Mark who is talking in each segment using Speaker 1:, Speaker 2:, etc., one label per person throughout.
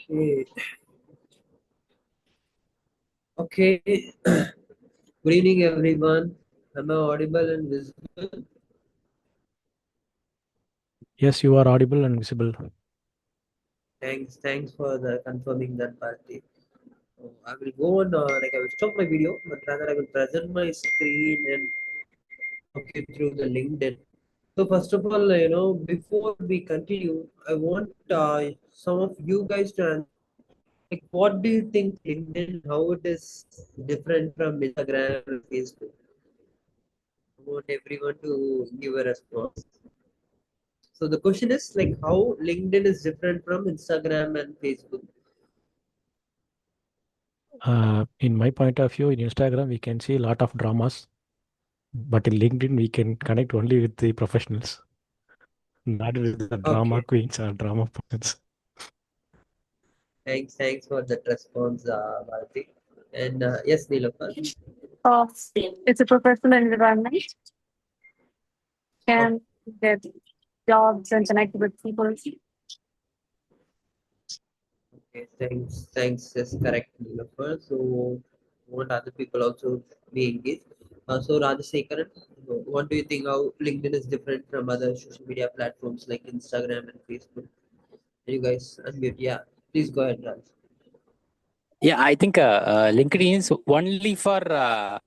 Speaker 1: Okay. Okay. Good evening, everyone. Am I audible and visible?
Speaker 2: Yes, you are audible and visible.
Speaker 1: Thanks for the confirming that party. I will go on. I will stop my video, but rather I will present my screen and walk you through the LinkedIn. So first of all, before we continue, I want some of you guys to answer. Like, what do you think LinkedIn? How it is different from Instagram and Facebook? I want everyone to give a response. So the question is like how LinkedIn is different from Instagram and Facebook.
Speaker 2: In my point of view, in Instagram, we can see a lot of dramas, but in LinkedIn, we can connect only with the professionals, not with the drama
Speaker 1: Okay,
Speaker 2: queens or drama points.
Speaker 1: thanks for that response, Bharati. And yes, Nilofar.
Speaker 3: It's a professional environment. Can get jobs and connect with people.
Speaker 1: Okay, thanks. Yes, correct, Nilofar. So want other people also be engaged. So Rajasekaran, what do you think how LinkedIn is different from other social media platforms like Instagram and Facebook? You guys unmute. Yeah, please go ahead, Raj.
Speaker 4: Yeah, I think LinkedIn is only for our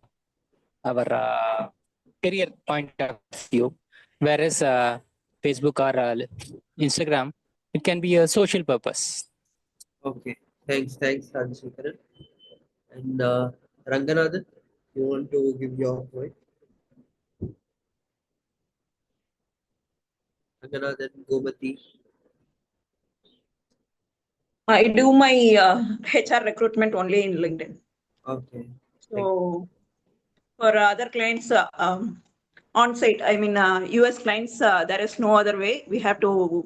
Speaker 4: career point of view, whereas Facebook or Instagram, it can be a social purpose.
Speaker 1: Okay, thanks, Rajasekaran. And Ranganathan, you want to give your point? Ranganathan, Gomati.
Speaker 5: I do my HR recruitment only in LinkedIn.
Speaker 1: Okay.
Speaker 5: So for other clients on site, I mean US clients, there is no other way. We have to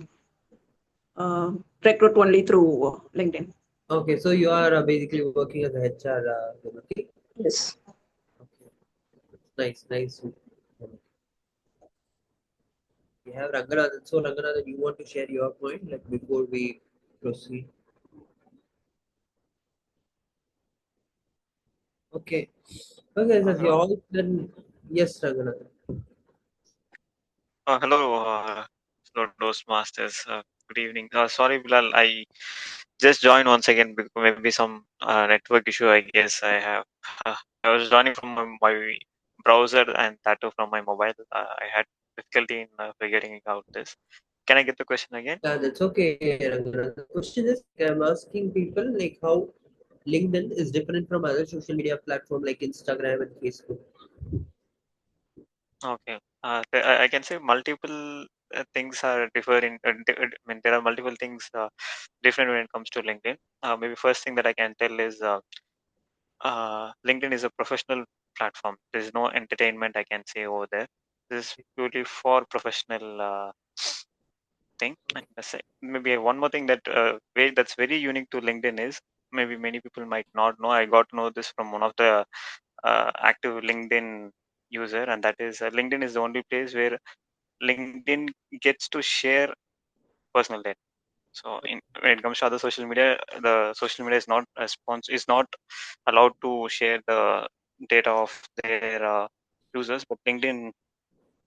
Speaker 5: recruit only through LinkedIn.
Speaker 1: Okay, so you are basically working as a HR, Gomati.
Speaker 5: Yes.
Speaker 1: Okay, nice. We have Ranganathan. So Ranganathan, you want to share your point like before we proceed? Okay. Okay, as you
Speaker 6: Hello.
Speaker 1: all then yes, Ranganathan.
Speaker 6: Hello, Toastmasters. Good evening. Sorry, Bilal, I just joined once again because maybe some network issue. I guess I have. I was joining from my browser and that too from my mobile. I had difficulty in figuring out this. Can I get the question again?
Speaker 1: Yeah, that's okay, Ranganathan. The question is I'm asking people like how LinkedIn is different from other social media platform like Instagram and Facebook.
Speaker 6: Okay. I can say multiple things are different. I mean, there are multiple things different when it comes to LinkedIn. Maybe first thing that I can tell is LinkedIn is a professional platform. There's no entertainment I can say over there. This is purely for professional thing. And maybe one more thing that that's very unique to LinkedIn is maybe many people might not know. I got to know this from one of the active LinkedIn user, and that is LinkedIn is the only place where LinkedIn gets to share personal data. So when it comes to other social media, the social media is not is not allowed to share the data of their users, but LinkedIn,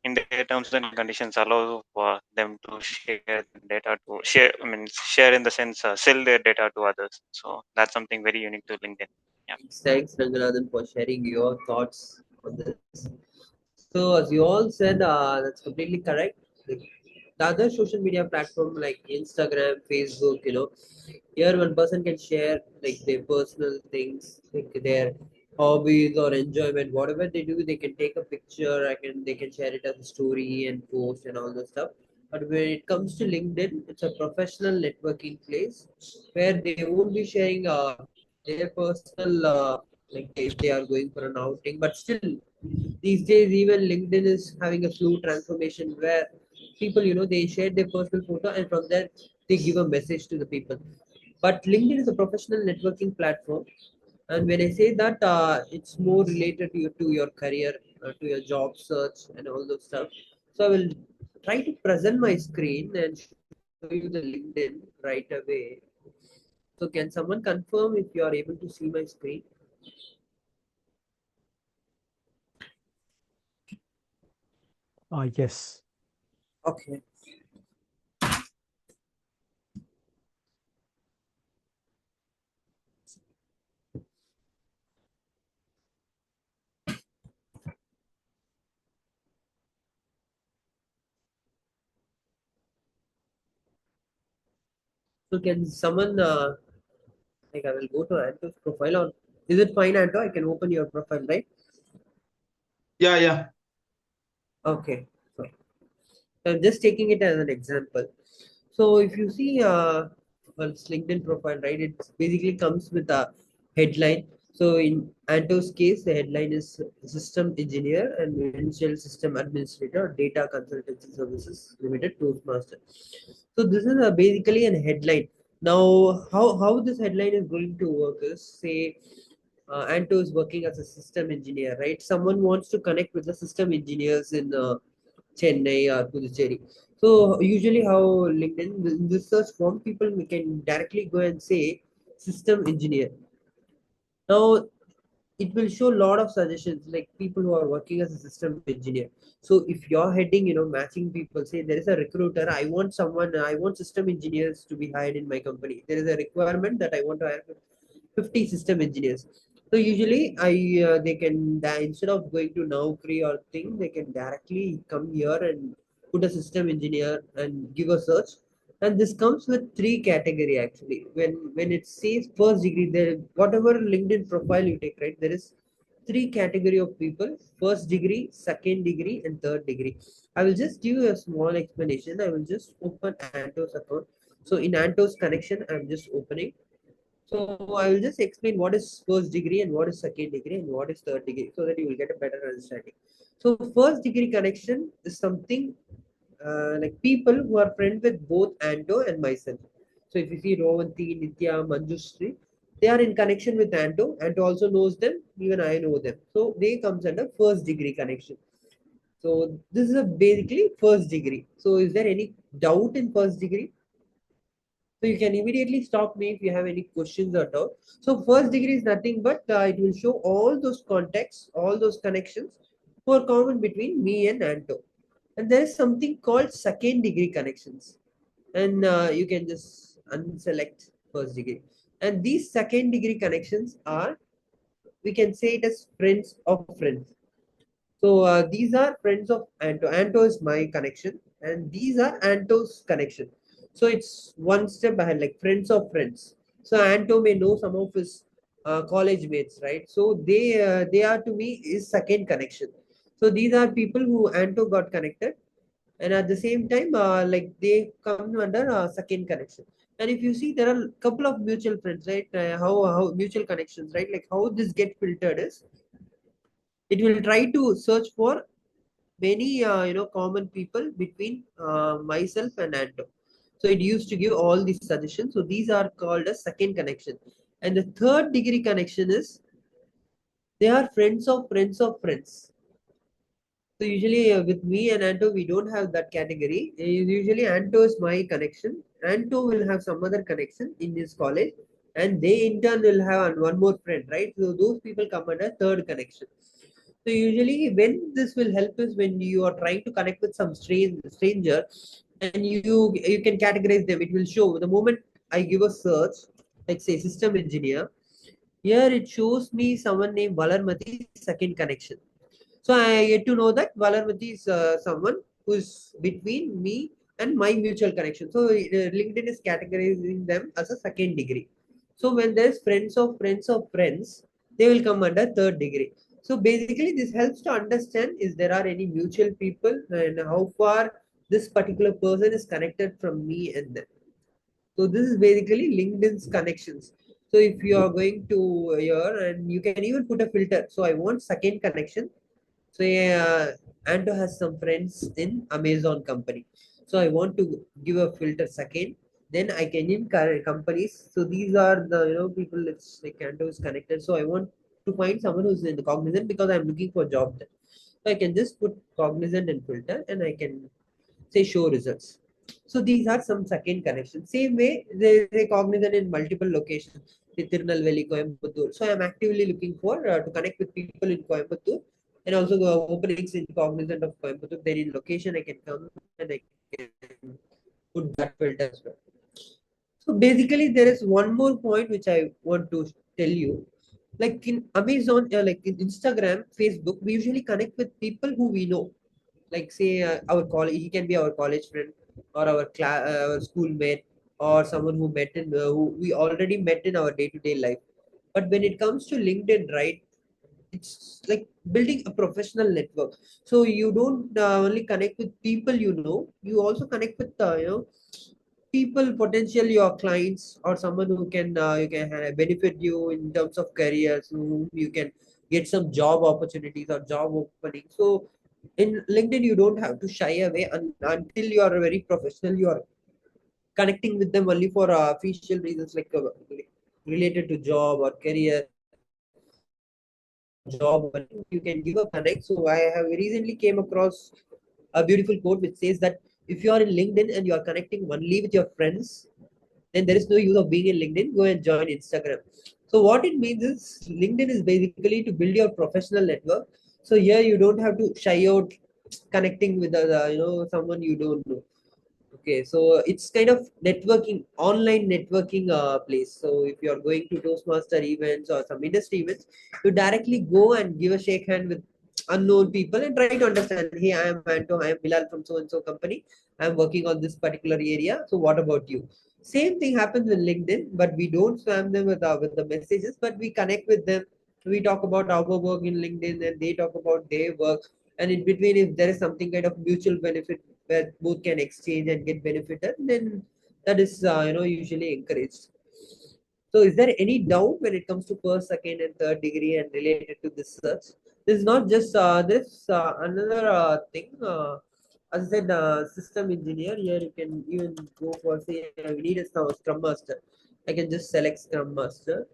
Speaker 6: in their terms and conditions, allow them to share data to share. I mean, share in the sense sell their data to others. So that's something very unique to LinkedIn. Yeah.
Speaker 1: Thanks, Ranganathan, for sharing your thoughts on this. So, as you all said, that's completely correct. The other social media platform like Instagram, Facebook, here one person can share like their personal things, like their hobbies or enjoyment, whatever they do, they can take a picture, they can share it as a story and post and all that stuff. But when it comes to LinkedIn, it's a professional networking place where they won't be sharing their personal like if they are going for an outing, but still these days even LinkedIn is having a fluid transformation where people they share their personal photo and from there they give a message to the people. But LinkedIn is a professional networking platform, and when I say that it's more related to your career, to your job search and all those stuff. So I will try to present my screen and show you the LinkedIn right away. So can someone confirm if you are able to see my screen?
Speaker 2: Yes.
Speaker 1: Okay. So can someone like I will go to Anto's profile, or is it fine, Anto? I can open your profile, right?
Speaker 7: Yeah.
Speaker 1: Okay. So I'm just taking it as an example. So if you see one's LinkedIn profile, right, it basically comes with a headline. So in Anto's case, the headline is System Engineer and Initial System Administrator, Data Consultancy Services Limited, Toastmaster. So this is basically an headline. Now, how this headline is going to work is, say, Anto is working as a system engineer, right? Someone wants to connect with the system engineers in Chennai or Puducherry. So usually how LinkedIn, in this search form, people we can directly go and say system engineer. Now it will show a lot of suggestions like people who are working as a system engineer. So if you're heading, matching people, say there is a recruiter, I want system engineers to be hired in my company. There is a requirement that I want to hire 50 system engineers. So usually they can instead of going to Naukri or thing, they can directly come here and put a system engineer and give a search. And this comes with three category actually. When it says first degree, there whatever LinkedIn profile you take, right, there is three category of people: first degree, second degree, and third degree. I will just give you a small explanation. I will just open Anto's account. So in Anto's connection, I'm just opening. So I will just explain what is first degree and what is second degree and what is third degree so that you will get a better understanding. So first degree connection is something like people who are friends with both Anto and myself. So if you see Rovanti, Nitya, Manjushri, they are in connection with Anto. Anto also knows them, even I know them. So they comes under first degree connection. So this is a basically first degree. So is there any doubt in first degree? So you can immediately stop me if you have any questions or doubt. So first degree is nothing but it will show all those contacts, all those connections who are common between me and Anto. And there is something called second degree connections. And you can just unselect first degree. And these second degree connections are, we can say it as friends of friends. So these are friends of Anto. Anto is my connection, and these are Anto's connection. So it's one step ahead, like friends of friends. So Anto may know some of his college mates, right? So they are to me is second connection. So these are people who Anto got connected, and at the same time, like they come under second connection. And if you see, there are a couple of mutual friends, right? How mutual connections, right? Like how this get filtered is, it will try to search for many common people between myself and Anto. So it used to give all these suggestions. So these are called as second connection. And the third degree connection is, they are friends of friends of friends. So usually with me and Anto, we don't have that category. Usually Anto is my connection. Anto will have some other connection in his college, and they in turn will have one more friend, right? So those people come under third connection. So usually when this will help is when you are trying to connect with some stranger, and you can categorize them. It will show the moment I give a search, like say system engineer. Here it shows me someone named Valarmati second connection. So I get to know that Valarmati is someone who is between me and my mutual connection. So LinkedIn is categorizing them as a second degree. So when there's friends of friends of friends, they will come under third degree. So basically this helps to understand is there are any mutual people and how far this particular person is connected from me and them. So this is basically LinkedIn's connections. So if you are going to here, and you can even put a filter. So I want second connection. So yeah, Anto has some friends in Amazon company. So I want to give a filter second. Then I can in companies. So these are the people. It's like Anto is connected. So I want to find someone who's in the Cognizant because I'm looking for a job there. So I can just put Cognizant and filter, and I can say show results. So these are some second connections. Same way, they are cognizant in multiple locations, Tirunelveli, Coimbatore. So I'm actively looking for to connect with people in Coimbatore, and also openings in cognizant of Coimbatore. Then in location, I can come and I can put that filter as well. So basically, there is one more point which I want to tell you. Like in Amazon, like in Instagram, Facebook, we usually connect with people who we know. Like say our college, he can be our college friend or our class, our schoolmate, or someone who met in who we already met in our day-to-day life. But when it comes to LinkedIn, right, it's like building a professional network. So you don't only connect with people you know, you also connect with people, potential your clients, or someone who can you can benefit you in terms of careers, who you can get some job opportunities or job openings. So in LinkedIn, you don't have to shy away until you are very professional. You are connecting with them only for official reasons, like related to job or career or job opening. You can give a connect. So I have recently came across a beautiful quote which says that if you are in LinkedIn and you are connecting only with your friends, then there is no use of being in LinkedIn. Go and join Instagram. So what it means is LinkedIn is basically to build your professional network. So here you don't have to shy out connecting with someone you don't know. Okay, so it's kind of networking, online networking place. So if you're going to Toastmaster events or some industry events, you directly go and give a shake hand with unknown people and try to understand, hey, I am Anto, I am Bilal from so and so company. I'm working on this particular area. So what about you? Same thing happens with LinkedIn, but we don't spam them with the messages, but we connect with them. We talk about our work in LinkedIn and they talk about their work. And in between, if there is something kind of mutual benefit where both can exchange and get benefited, then that is usually encouraged. So is there any doubt when it comes to first, second, and third degree and related to this search? This is not just this another thing. As I said, system engineer. Here you can even go for, say we need a Scrum Master. I can just select Scrum Master.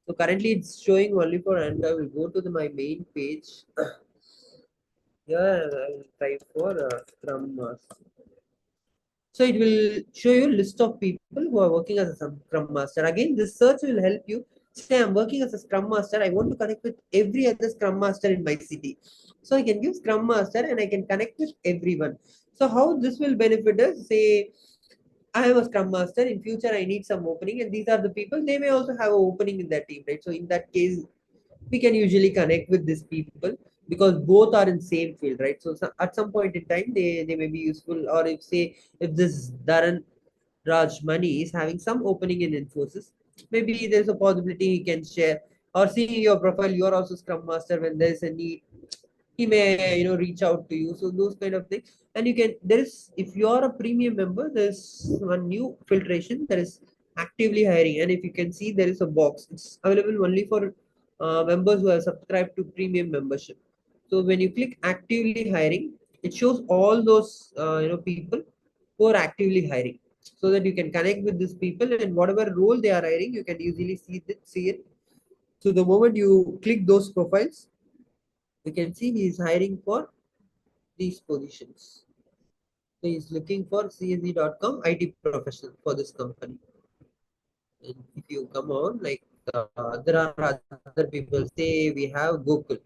Speaker 1: So currently it's showing only for Android. I will go to my main page. Here I will type for Scrum Master. So it will show you a list of people who are working as a Scrum Master. Again, this search will help you. Say I'm working as a Scrum Master. I want to connect with every other Scrum Master in my city. So I can give Scrum Master and I can connect with everyone. So how this will benefit us? Say I am a Scrum Master. In future, I need some opening, and these are the people. They may also have an opening in that team, right? So in that case, we can usually connect with these people because both are in same field, right? So, at some point in time, they may be useful. Or if say if this Dharan Raj Mani is having some opening in Infosys, maybe there's a possibility he can share. Or seeing your profile, you are also Scrum Master. When there's a need, he may reach out to you. So those kind of things. And you can, there is, if you are a premium member, there's one new filtration that is actively hiring. And if you can see, there is a box. It's available only for members who have subscribed to premium membership. So when you click actively hiring, it shows all those people who are actively hiring, so that you can connect with these people, and whatever role they are hiring, you can easily see it. So the moment you click those profiles, you can see he is hiring for these positions. So he's looking for CSE.com IT professional for this company. And if you come on, like there are other people, say we have Gokul.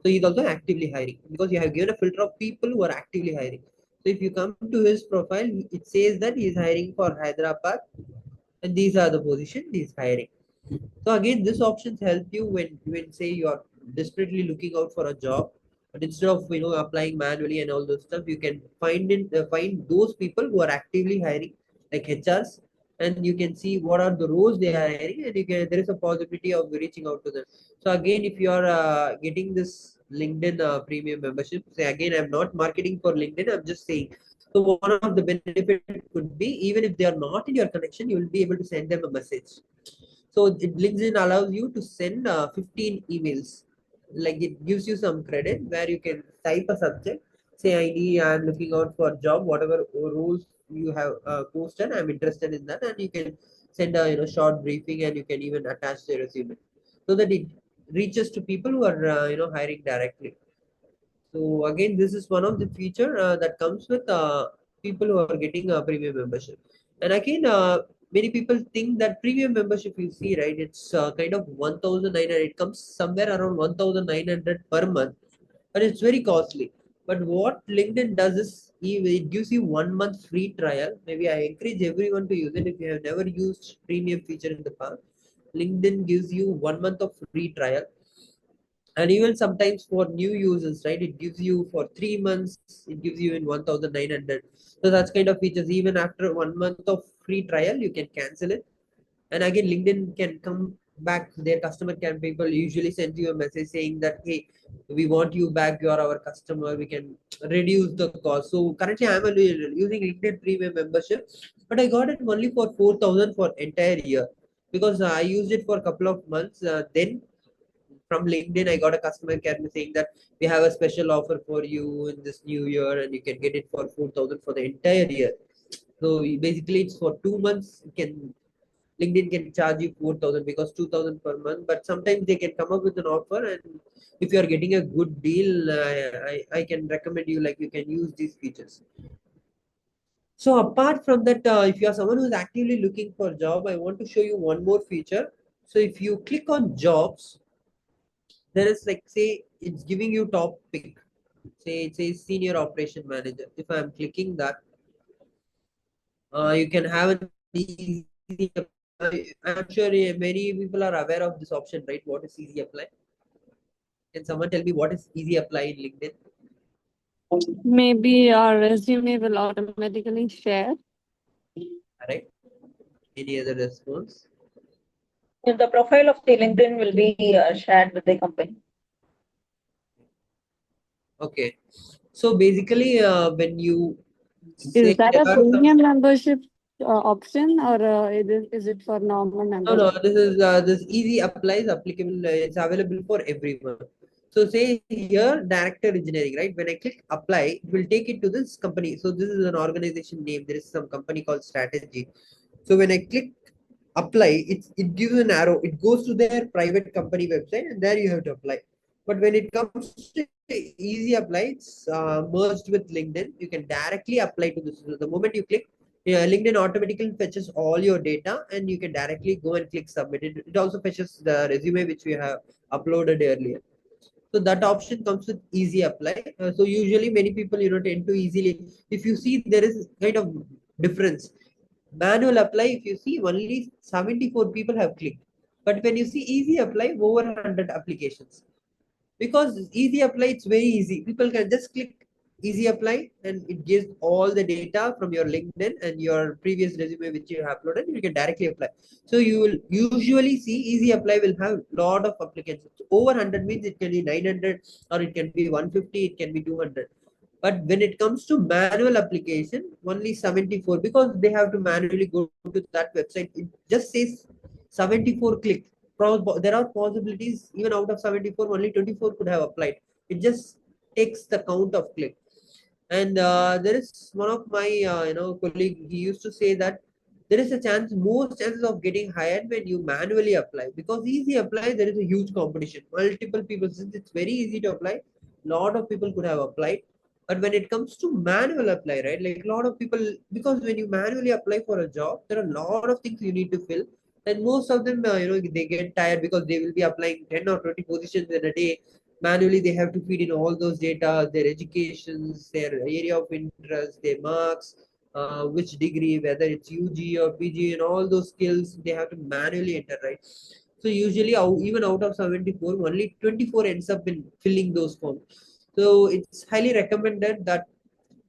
Speaker 1: So he's also actively hiring because you have given a filter of people who are actively hiring. So if you come to his profile, it says that he is hiring for Hyderabad, and these are the positions he is hiring. So again, this options help you when say you are desperately looking out for a job, but instead of applying manually and all those stuff, you can find those people who are actively hiring, like HRs, and you can see what are the roles they are hiring, and there is a possibility of reaching out to them. So again, if you are getting this LinkedIn premium membership, say again, I'm not marketing for LinkedIn, I'm just saying. So one of the benefit could be, even if they are not in your connection, you will be able to send them a message. So LinkedIn allows you to send 15 emails. Like it gives you some credit where you can type a subject, say I'm looking out for a job, whatever roles you have posted, I'm interested in that, and you can send a short briefing, and you can even attach the resume, so that it reaches to people who are hiring directly. So again, this is one of the feature that comes with people who are getting a premium membership. And again, many people think that premium membership, you see, right, it's kind of 1,900. It comes somewhere around 1,900 per month, but it's very costly. But what LinkedIn does is it gives you 1 month free trial. Maybe I encourage everyone to use it if you have never used premium feature in the past. LinkedIn gives you 1 month of free trial, and even sometimes for new users, right, it gives you for 3 months, it gives you in 1,900. So that's kind of features. Even after 1 month of free trial, you can cancel it. And again, LinkedIn can come back, their customer care people usually send you a message saying that, hey, we want you back, you are our customer, we can reduce the cost. So currently I'm using LinkedIn premium membership, but I got it only for 4,000 for entire year, because I used it for a couple of months. Then from LinkedIn, I got a customer care saying that we have a special offer for you in this new year, and you can get it for 4,000 for the entire year. So basically, it's for 2 months. You can LinkedIn can charge you 4,000 because 2,000 per month. But sometimes they can come up with an offer, and if you are getting a good deal, I can recommend you, like, you can use these features. So apart from that, if you are someone who is actively looking for a job, I want to show you one more feature. So if you click on jobs, there is, like, say it's giving you top pick. Say it says senior operation manager. If I'm clicking that, you can have an easy apply. I'm sure many people are aware of this option, right? What is easy apply? Can someone tell me what is easy apply in LinkedIn?
Speaker 3: Maybe our resume will automatically share.
Speaker 1: Correct. Any other response?
Speaker 5: If the profile of the LinkedIn will be shared with the company.
Speaker 1: Okay. So basically, when you say
Speaker 3: Is that
Speaker 1: there
Speaker 3: a
Speaker 1: are some,
Speaker 3: premium membership option, or is it for normal
Speaker 1: no,
Speaker 3: membership?
Speaker 1: this is this easy apply is applicable. It's available for everyone. So say here director engineering, right? When I click apply, it will take it to this company. So this is an organization name. There is some company called Strategy. So when I click apply, it gives an arrow. It goes to their private company website, and there you have to apply. But when it comes to easy apply, it's merged with LinkedIn. You can directly apply to this. So the moment you click, LinkedIn automatically fetches all your data, and you can directly go and click submit. It also fetches the resume which we have uploaded earlier. So that option comes with easy apply. So usually many people, tend to easily, if you see there is kind of difference. Manual apply, if you see, only 74 people have clicked. But when you see easy apply, over 100 applications. Because easy apply, it's very easy. People can just click easy apply, and it gives all the data from your LinkedIn and your previous resume which you have uploaded. You can directly apply. So you will usually see easy apply will have lot of applicants. Over 100 means it can be 900, or it can be 150, it can be 200. But when it comes to manual application, only 74, because they have to manually go to that website. It just says 74 click. There are possibilities, even out of 74, only 24 could have applied. It just takes the count of click. And there is one of my colleague, he used to say that there is a chance, most chances of getting hired when you manually apply, because easy apply there is a huge competition, multiple people, since it's very easy to apply, lot of people could have applied. But when it comes to manual apply, right, like a lot of people, because when you manually apply for a job, there are a lot of things you need to fill, and most of them they get tired because they will be applying 10 or 20 positions in a day. Manually they have to feed in all those data, their educations, their area of interest, their marks, which degree, whether it's UG or PG, and all those skills they have to manually enter, right? So usually even out of 74, only 24 ends up in filling those forms. So it's highly recommended that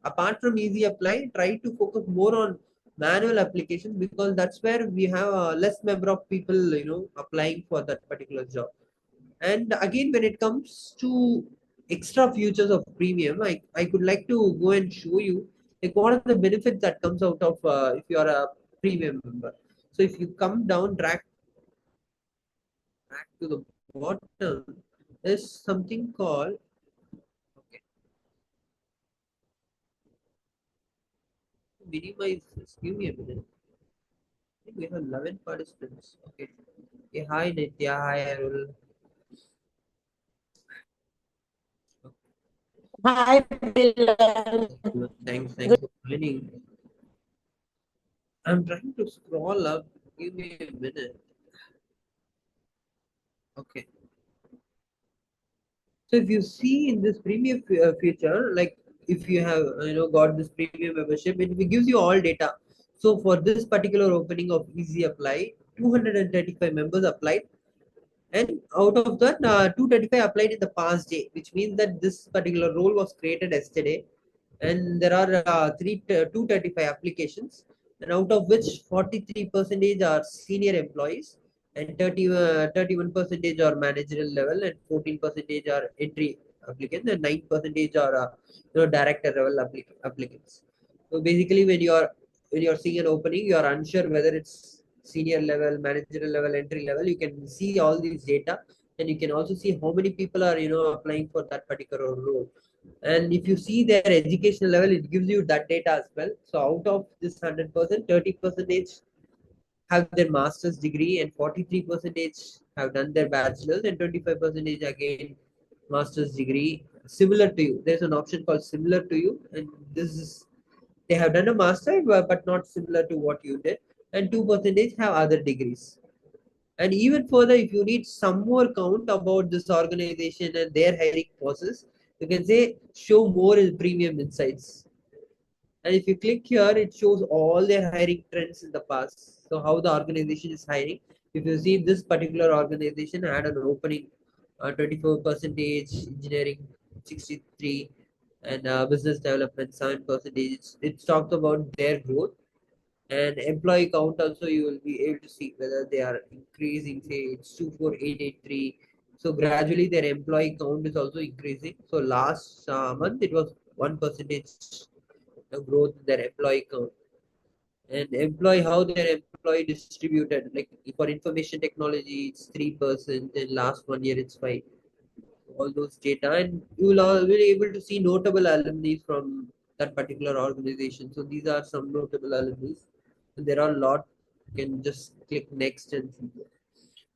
Speaker 1: apart from easy apply, try to focus more on manual application, because that's where we have a less number of people applying for that particular job. And again, when it comes to extra features of premium, I could like to go and show you, like, what are the benefits that comes out of if you are a premium member. So if you come down, drag to the bottom, there's something called, okay, minimize this. Give me a minute. I think we have 11 participants. Okay. Okay, hi Nitya, hi Arul.
Speaker 8: Hi, Bilal.
Speaker 1: Thanks for joining. I'm trying to scroll up. Give me a minute. Okay. So if you see in this premium feature, like if you have got this premium membership, it gives you all data. So for this particular opening of Easy Apply, 235 members applied, and out of that, 235 applied in the past day, which means that this particular role was created yesterday, and there are 235 applications, and out of which 43% are senior employees, and 31 percentage are managerial level, and 14% are entry applicants, and 9% are director level applicants. So basically, when you're seeing an opening, you are unsure whether it's senior level, managerial level, entry level. You can see all these data, and you can also see how many people are applying for that particular role. And if you see their educational level, it gives you that data as well. So out of this 100%, 30% have their master's degree, and 43% have done their bachelor's, and 25% again master's degree similar to you. There's an option called similar to you, and this is they have done a master but not similar to what you did, and 2% have other degrees. And even further, if you need some more count about this organization and their hiring process, you can say show more in premium insights. And if you click here, it shows all their hiring trends in the past. So how the organization is hiring. If you see this particular organization had an opening, 24% engineering, 63, and business development 7%. It talks about their growth. And employee count also, you will be able to see whether they are increasing. Say it's 24883. So gradually their employee count is also increasing. So last month it was 1% growth in their employee count. And how their employee distributed, like for information technology it's 3%, and last 1 year it's 5. All those data, and you will all be able to see notable alumni from that particular organization. So these are some notable alumni, and there are a lot. You can just click next and see.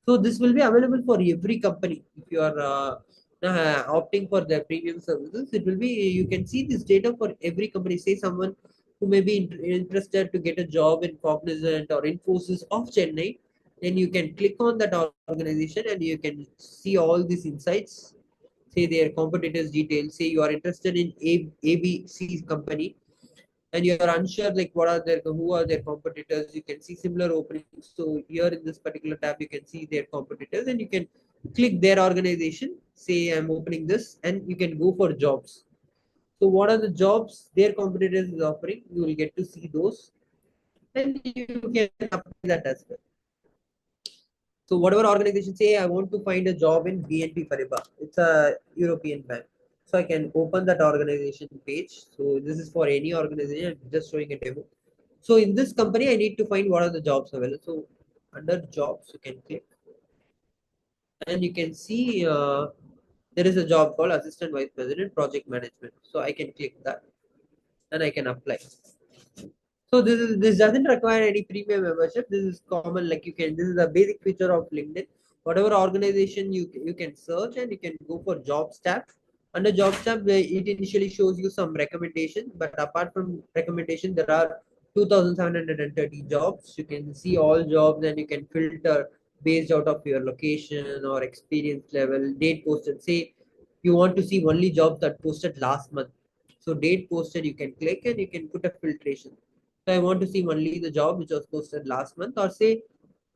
Speaker 1: So this will be available for every company. If you are opting for their premium services, it will be, you can see this data for every company. Say someone who may be interested to get a job in Cognizant or Infosys of Chennai, then you can click on that organization and you can see all these insights. Say their competitors details. Say you are interested in ABC company, and you are unsure like who are their competitors. You can see similar openings. So here in this particular tab, you can see their competitors, and you can click their organization. Say I'm opening this, and you can go for jobs. So what are the jobs their competitors is offering? You will get to see those, and you can apply that as well. So whatever organization, say I want to find a job in BNP Paribas, it's a European bank. So I can open that organization page. So this is for any organization, I'm just showing a demo. So in this company, I need to find what are the jobs available. So under jobs, you can click, and you can see there is a job called Assistant Vice President Project Management. So I can click that, and I can apply. So this doesn't require any premium membership. This is common. Like this is a basic feature of LinkedIn. Whatever organization you can search, and you can go for jobs tab. Under jobs tab, it initially shows you some recommendation, but apart from recommendation, there are 2,730 jobs. You can see all jobs, and you can filter based out of your location or experience level, date posted. Say you want to see only jobs that posted last month. So date posted, you can click, and you can put a filtration. So I want to see only the job which was posted last month, or say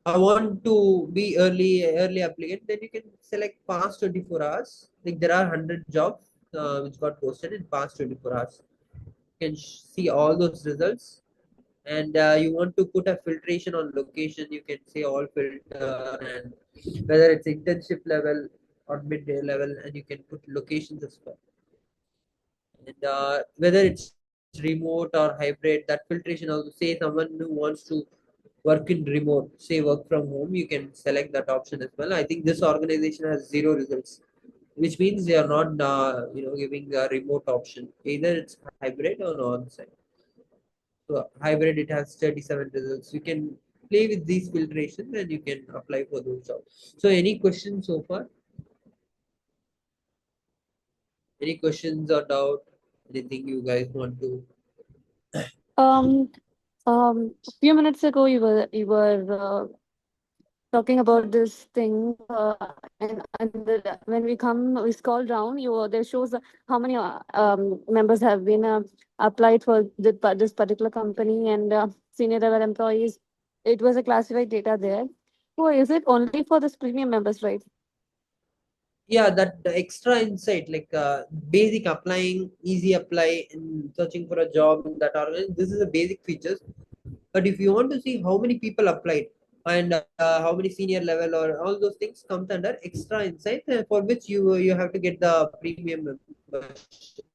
Speaker 1: I want to be early applicant, then you can select past 24 hours. Like there are 100 jobs which got posted in past 24 hours. You can see all those results. And you want to put a filtration on location, you can say all filter, and whether it's internship level or midday level, and you can put locations as well. And whether it's remote or hybrid, that filtration also. Say someone who wants to work in remote, say work from home, you can select that option as well. I think this organization has 0 results, which means they are not giving a remote option. Either it's hybrid or on-site. So hybrid, it has 37 results. You can play with these filtrations, and you can apply for those jobs. So any questions so far? Any questions or doubt? Anything you guys want to?
Speaker 3: A few minutes ago, you were talking about this thing, and when we scroll down, there shows how many members have been applied for this particular company and senior level employees. It was a classified data there. So is it only for this premium members, right?
Speaker 1: Yeah, that the extra insight, like basic applying, easy apply, and searching for a job in that organization. This is the basic features. But if you want to see how many people applied and how many senior level or all those things comes under extra insight, for which you have to get the premium membership.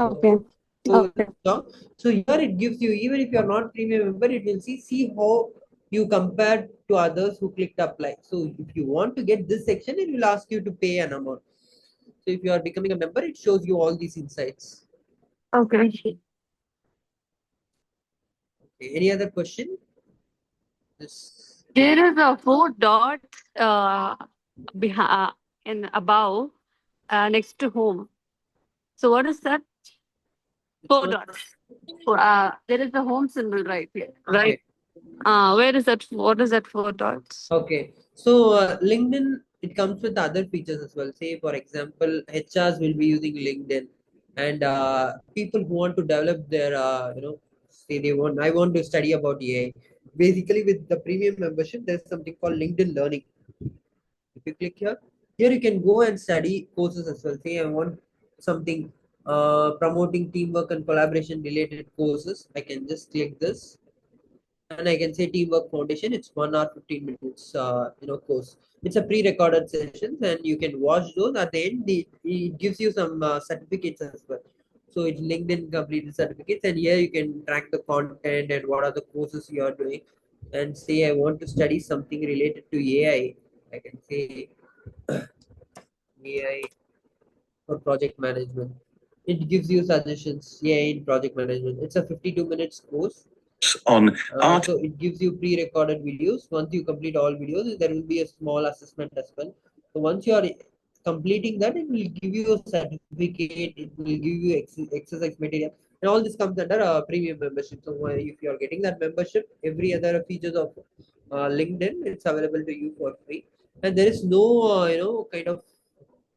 Speaker 3: Okay.
Speaker 1: So,
Speaker 3: Okay.
Speaker 1: so here it gives you, even if you are not premium member, it will see how you compare to others who clicked apply. So if you want to get this section, it will ask you to pay an amount. So if you are becoming a member, it shows you all these insights.
Speaker 3: Okay.
Speaker 1: Okay. Any other question? This.
Speaker 3: There is a 4 dots behind in above next to home. So what is that? Four
Speaker 1: one?
Speaker 3: dots. There is a home symbol right here.
Speaker 1: Okay.
Speaker 3: Right. Where is that? What is that 4 dots?
Speaker 1: Okay. So LinkedIn, it comes with other features as well. Say for example, HRs will be using LinkedIn, and people who want to develop their, say I want to study about AI. Basically, with the premium membership, there's something called LinkedIn Learning. If you click here you can go and study courses as well. Say I want something promoting teamwork and collaboration related courses. I can just click this and I can say Teamwork Foundation. It's 1 hour 15 minutes, course. It's a pre-recorded sessions, and you can watch those. At the end, it gives you some certificates as well. So it's LinkedIn completed certificates, and here you can track the content and what are the courses you are doing. And say I want to study something related to AI. I can say AI for project management. It gives you suggestions. AI in project management. It's a 52 minutes course on art. So it gives you pre-recorded videos. Once you complete all videos, there will be a small assessment as well. So once you are completing that, it will give you a certificate. It will give you exercise material, and all this comes under a premium membership. So if you are getting that membership, every other features of LinkedIn, it's available to you for free, and there is no kind of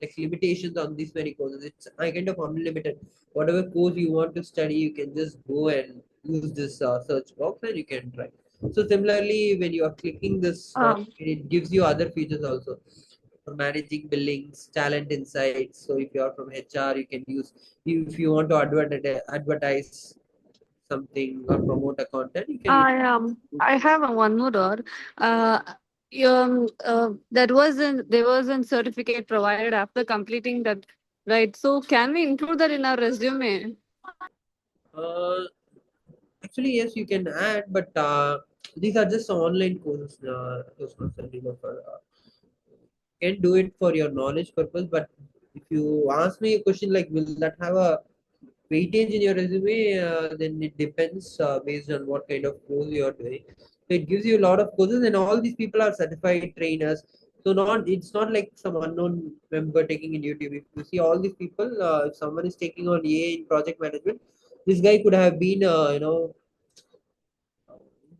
Speaker 1: like limitations on these many courses. It's kind of unlimited. Whatever course you want to study, you can just go and use this search box and you can try. So similarly, when you are clicking this, it gives you other features also for managing billings, talent insights. So if you are from HR, you can use, if you want to advertise something or promote a content, you can use.
Speaker 3: I have one more door. There wasn't certificate provided after completing that, right? So can we include that in our resume?
Speaker 1: Uh, Actually, yes, you can add, but these are just online courses. Those ones are, can do it for your knowledge purpose. But if you ask me a question like, will that have a weightage in your resume? Then it depends based on what kind of course you are doing. So it gives you a lot of courses, and all these people are certified trainers. So it's not like some unknown member taking in YouTube. If you see all these people, if someone is taking on EA in project management, this guy could have been,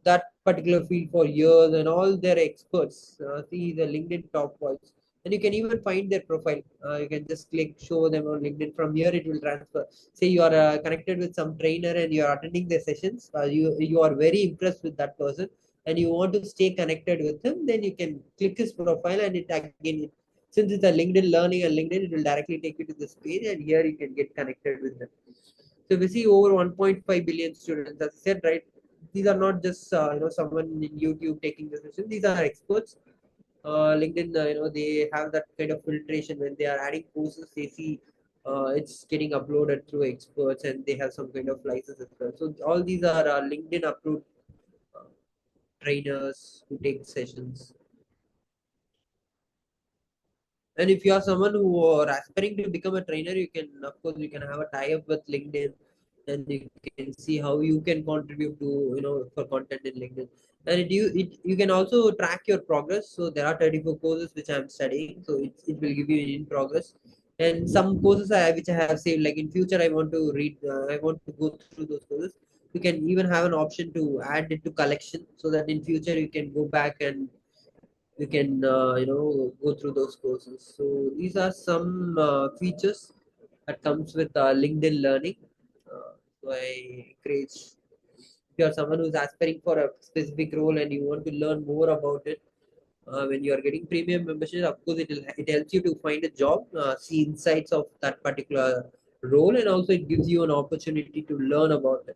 Speaker 1: that particular field for years, and all their experts. See the LinkedIn top voice, and you can even find their profile. You can just click show them on LinkedIn. From here it will transfer. Say you are connected with some trainer and you are attending their sessions. You are very impressed with that person and you want to stay connected with him. Then you can click his profile, and it again, since it's a LinkedIn learning and LinkedIn, it will directly take you to this page, and here you can get connected with them. So we see over 1.5 billion students. As I said, right, these are not just someone in YouTube taking the session. These are experts. LinkedIn, they have that kind of filtration when they are adding courses. They see it's getting uploaded through experts, and they have some kind of license as well. So all these are LinkedIn approved uh, trainers who take sessions. And if you are someone who are aspiring to become a trainer, you can, of course, you can have a tie-up with LinkedIn, and you can see how you can contribute to, for content in LinkedIn. And you can also track your progress. So there are 34 courses which I'm studying. So it will give you in progress. And some courses which I have saved, like in future I want to read, I want to go through those courses. You can even have an option to add it to collection, so that in future you can go back and you can go through those courses. So these are some features that comes with LinkedIn Learning. So I encourage, if you are someone who's aspiring for a specific role and you want to learn more about it, when you are getting premium membership, of course it helps you to find a job, see insights of that particular role, and also it gives you an opportunity to learn about it.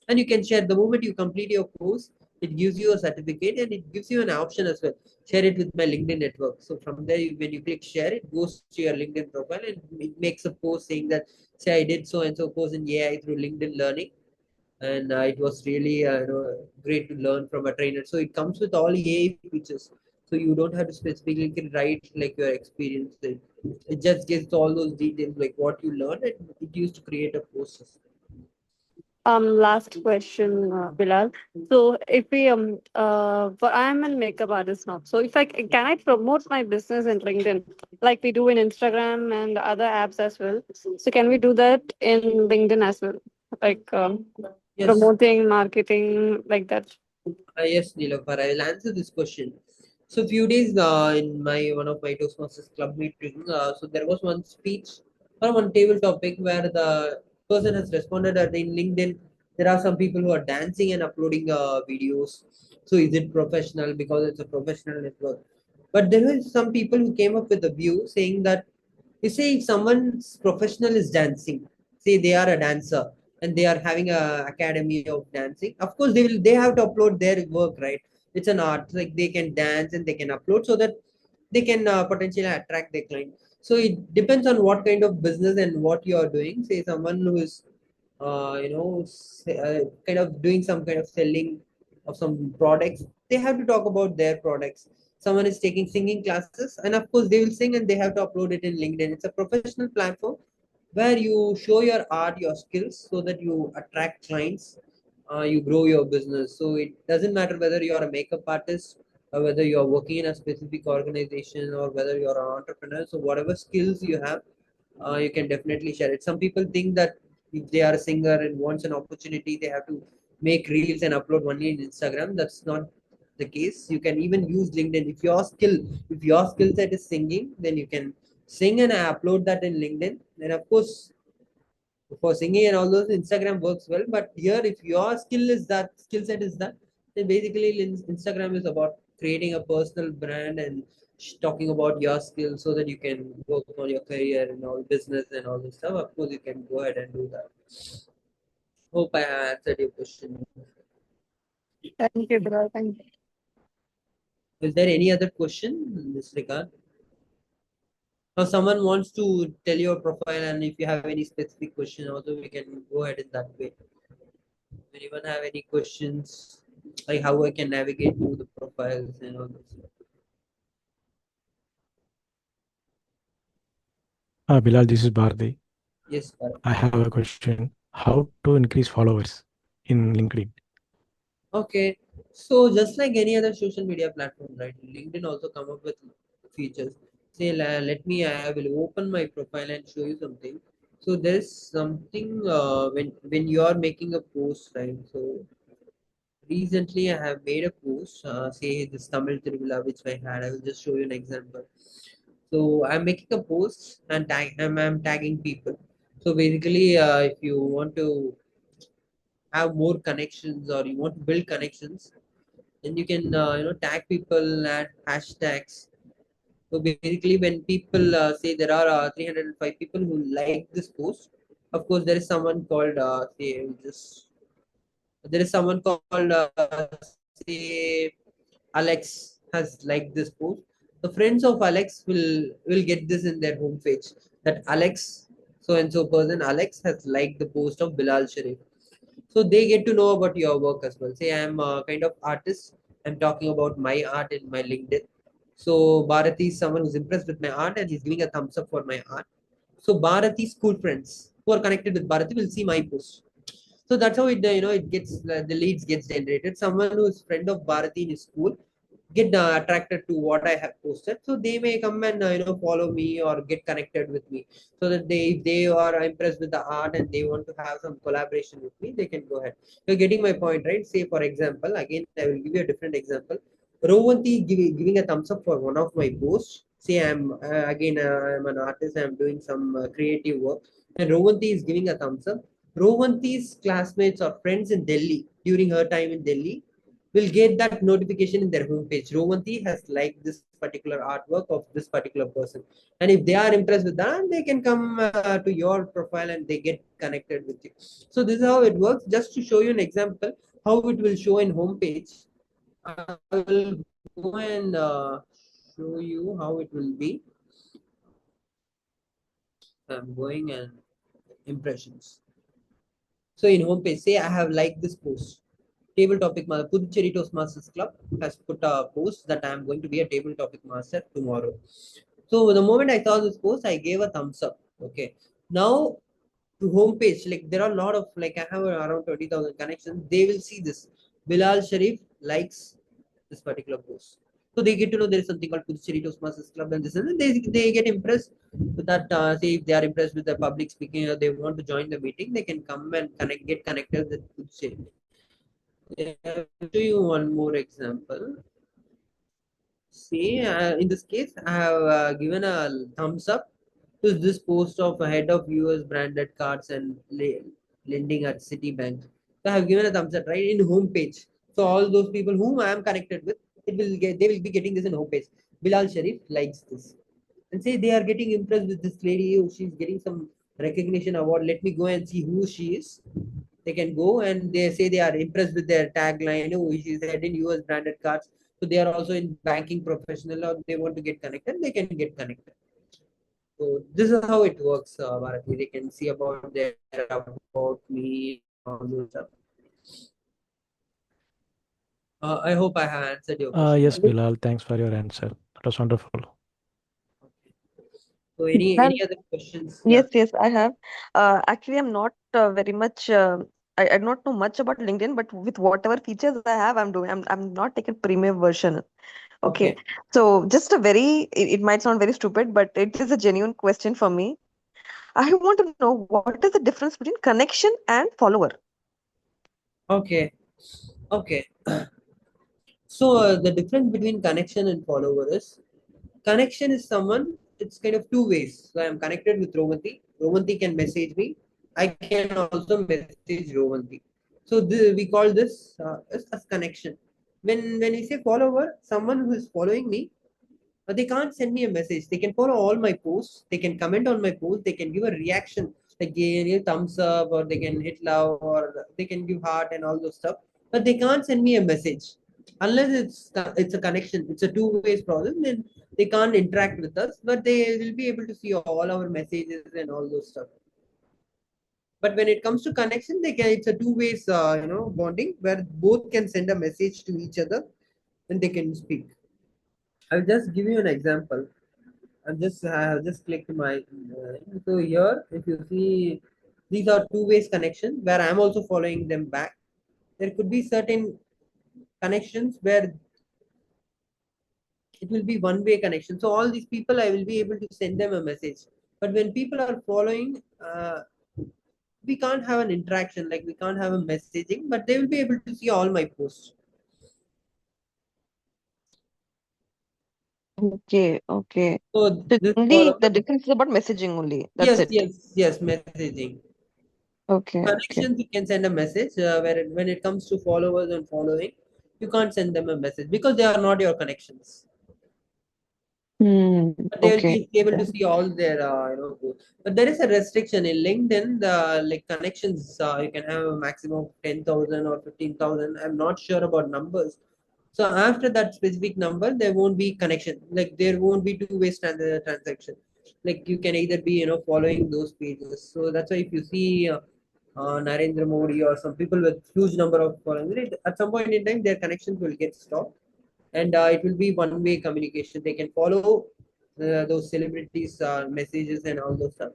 Speaker 1: And you can share the moment you complete your course, it gives you a certificate and it gives you an option as well. Share it with my LinkedIn network. So from there, when you click share, it goes to your LinkedIn profile and it makes a post saying that, say, I did so and so course in AI through LinkedIn Learning, and it was really great to learn from a trainer. So it comes with all AI features. So you don't have to specifically write like your experience. It just gives all those details like what you learned, and it used to create a post.
Speaker 3: Last question, Bilal. So if we for I'm a makeup artist now. So if can I promote my business in LinkedIn like we do in Instagram and other apps as well? So can we do that in LinkedIn as well? Like
Speaker 1: Yes.
Speaker 3: promoting, marketing, like that.
Speaker 1: Yes, Nilofar, I will answer this question. So few days in my one of my Toastmasters club meeting, so there was one speech or one table topic where the person has responded that in LinkedIn there are some people who are dancing and uploading videos. So is it professional because it's a professional network? But there were some people who came up with a view saying that, you say, if someone's professional is dancing, say they are a dancer and they are having a academy of dancing, of course they have to upload their work, right? It's an art, like they can dance and they can upload so that they can potentially attract their client. So it depends on what kind of business and what you are doing. Say someone who is kind of doing some kind of selling of some products, they have to talk about their products. Someone is taking singing classes, and of course they will sing and they have to upload it in LinkedIn. It's a professional platform where you show your art, your skills, so that you attract clients, you grow your business. So it doesn't matter whether you are a makeup artist or whether you are working in a specific organization or whether you are an entrepreneur. So whatever skills you have, you can definitely share it. Some people think that if they are a singer and wants an opportunity, they have to make reels and upload only in Instagram. That's not the case. You can even use LinkedIn. If your skill set is singing, then you can sing and upload that in LinkedIn. And of course, for singing and all those, Instagram works well. But here, if your skill set is that, then basically Instagram is about creating a personal brand and talking about your skills so that you can work on your career and all business and all this stuff. Of course, you can go ahead and do that. Hope I answered your question.
Speaker 3: Thank you, Bilal. Thank you.
Speaker 1: Is there any other question in this regard? Or someone wants to tell your profile, and if you have any specific question, also we can go ahead in that way. Anyone have any questions, like how I can navigate through the profiles and all this?
Speaker 2: Bilal, this is Bharti.
Speaker 1: Yes, correct.
Speaker 2: I have a question. How to increase followers in LinkedIn?
Speaker 1: Okay, so just like any other social media platform, right? LinkedIn also come up with features. Say, let me, I will open my profile and show you something. So there is something when you are making a post, right? So recently I have made a post, say this Tamil Tiruvilla which I had. I will just show you an example. So I'm making a post and I'm tagging people. So basically, if you want to have more connections or you want to build connections, then you can tag people at hashtags. So basically, when people say there are 305 people who like this post, of course there is someone called say just there is someone called say Alex has liked this post. The friends of Alex will get this in their homepage that Alex, so and so person Alex has liked the post of Bilal Sharif. So they get to know about your work as well. Say I'm a kind of artist. I'm talking about my art in my LinkedIn. So Bharati is someone who's impressed with my art and he's giving a thumbs up for my art. So Bharati's school friends who are connected with Bharati will see my post. So that's how it it gets the leads gets generated. Someone who is friend of Bharati in his school get attracted to what I have posted. So they may come and follow me or get connected with me, so that if they are impressed with the art and they want to have some collaboration with me, they can go ahead. You're getting my point, right? Say for example, again I will give you a different example. Rowanti giving a thumbs up for one of my posts. Say I'm an artist. I'm doing some creative work, and Rowanti is giving a thumbs up. Rowanti's classmates or friends in Delhi during her time in Delhi will get that notification in their homepage. Rowanti has liked this particular artwork of this particular person, and if they are impressed with that, they can come to your profile and they get connected with you. So this is how it works. Just to show you an example how it will show in homepage, I will go and show you how it will be. I'm going and impressions. So in homepage, say I have liked this post. Table topic Puducherry Toastmasters Club has put a post that I am going to be a table topic master tomorrow. So the moment I saw this post, I gave a thumbs up. Okay. Now to homepage, like there are a lot of, like I have around 20,000 connections. They will see this. Bilal Shariff likes this particular post. So they get to know there is something called Puducherry Toastmasters Club and this, and they get impressed with that. Say if they are impressed with the public speaking or they want to join the meeting, they can come and get connected with Puducherry. I'll show you one more example. See, in this case, I have given a thumbs up to this post of a head of US branded cards and lending at Citibank. So I have given a thumbs up right in homepage. So all those people whom I am connected with, they will be getting this in homepage. Bilal Sharif likes this, and say they are getting impressed with this lady. Oh, she's getting some recognition award. Let me go and see who she is. They can go and they say they are impressed with their tagline. Oh, she's head in US branded cards. So they are also in banking professional or they want to get connected, they can get connected. So this is how it works, Bharati. They can see about me, all those stuff. I hope I have answered your question.
Speaker 2: Yes, Bilal, thanks for your answer. That was wonderful.
Speaker 1: So
Speaker 8: Well,
Speaker 1: any other questions? Yeah.
Speaker 8: yes, I have. Actually, I'm not very much. I don't know much about LinkedIn, but with whatever features I have, I'm doing. I'm not taking premium version. Okay.
Speaker 1: Okay.
Speaker 8: So just a very. It might sound very stupid, but it is a genuine question for me. I want to know what is the difference between connection and follower.
Speaker 1: Okay. Okay. So the difference between connection and follower is, connection is someone, it's kind of two ways. So I'm connected with Romanti. Romanti can message me. I can also message Romanti. So we call this as connection. When we say follower, someone who is following me, but they can't send me a message. They can follow all my posts. They can comment on my posts. They can give a reaction, like give thumbs up, or they can hit love, or they can give heart and all those stuff. But they can't send me a message unless it's a connection. It's a two-way process. Then they can't interact with us, but they will be able to see all our messages and all those stuff. But when it comes to connection, it's a two-ways bonding where both can send a message to each other and they can speak. I'll just give you an example. I have just clicked my so here if you see, these are two ways connection where I'm also following them back. There could be certain connections where it will be one way connection. So all these people I will be able to send them a message. But when people are following, we can't have an interaction, like we can't have a messaging, but they will be able to see all my posts.
Speaker 8: Okay.
Speaker 1: So
Speaker 8: So
Speaker 1: this
Speaker 8: only
Speaker 1: follower,
Speaker 8: the difference is about messaging only. That's it.
Speaker 1: yes, messaging.
Speaker 8: Okay.
Speaker 1: Connections, you can send a message. When it comes to followers and following, you can't send them a message because they are not your connections. But they will
Speaker 8: Okay.
Speaker 1: be able to see all their posts. But there is a restriction in LinkedIn. The like connections, you can have a maximum of 10,000 or 15,000. I'm not sure about numbers. So after that specific number, there won't be connection. Like there won't be two-way transaction. Like you can either be following those pages. So that's why if you see Narendra Modi or some people with huge number of followers, at some point in time their connections will get stopped, and it will be one-way communication. They can follow those celebrities' messages and all those stuff,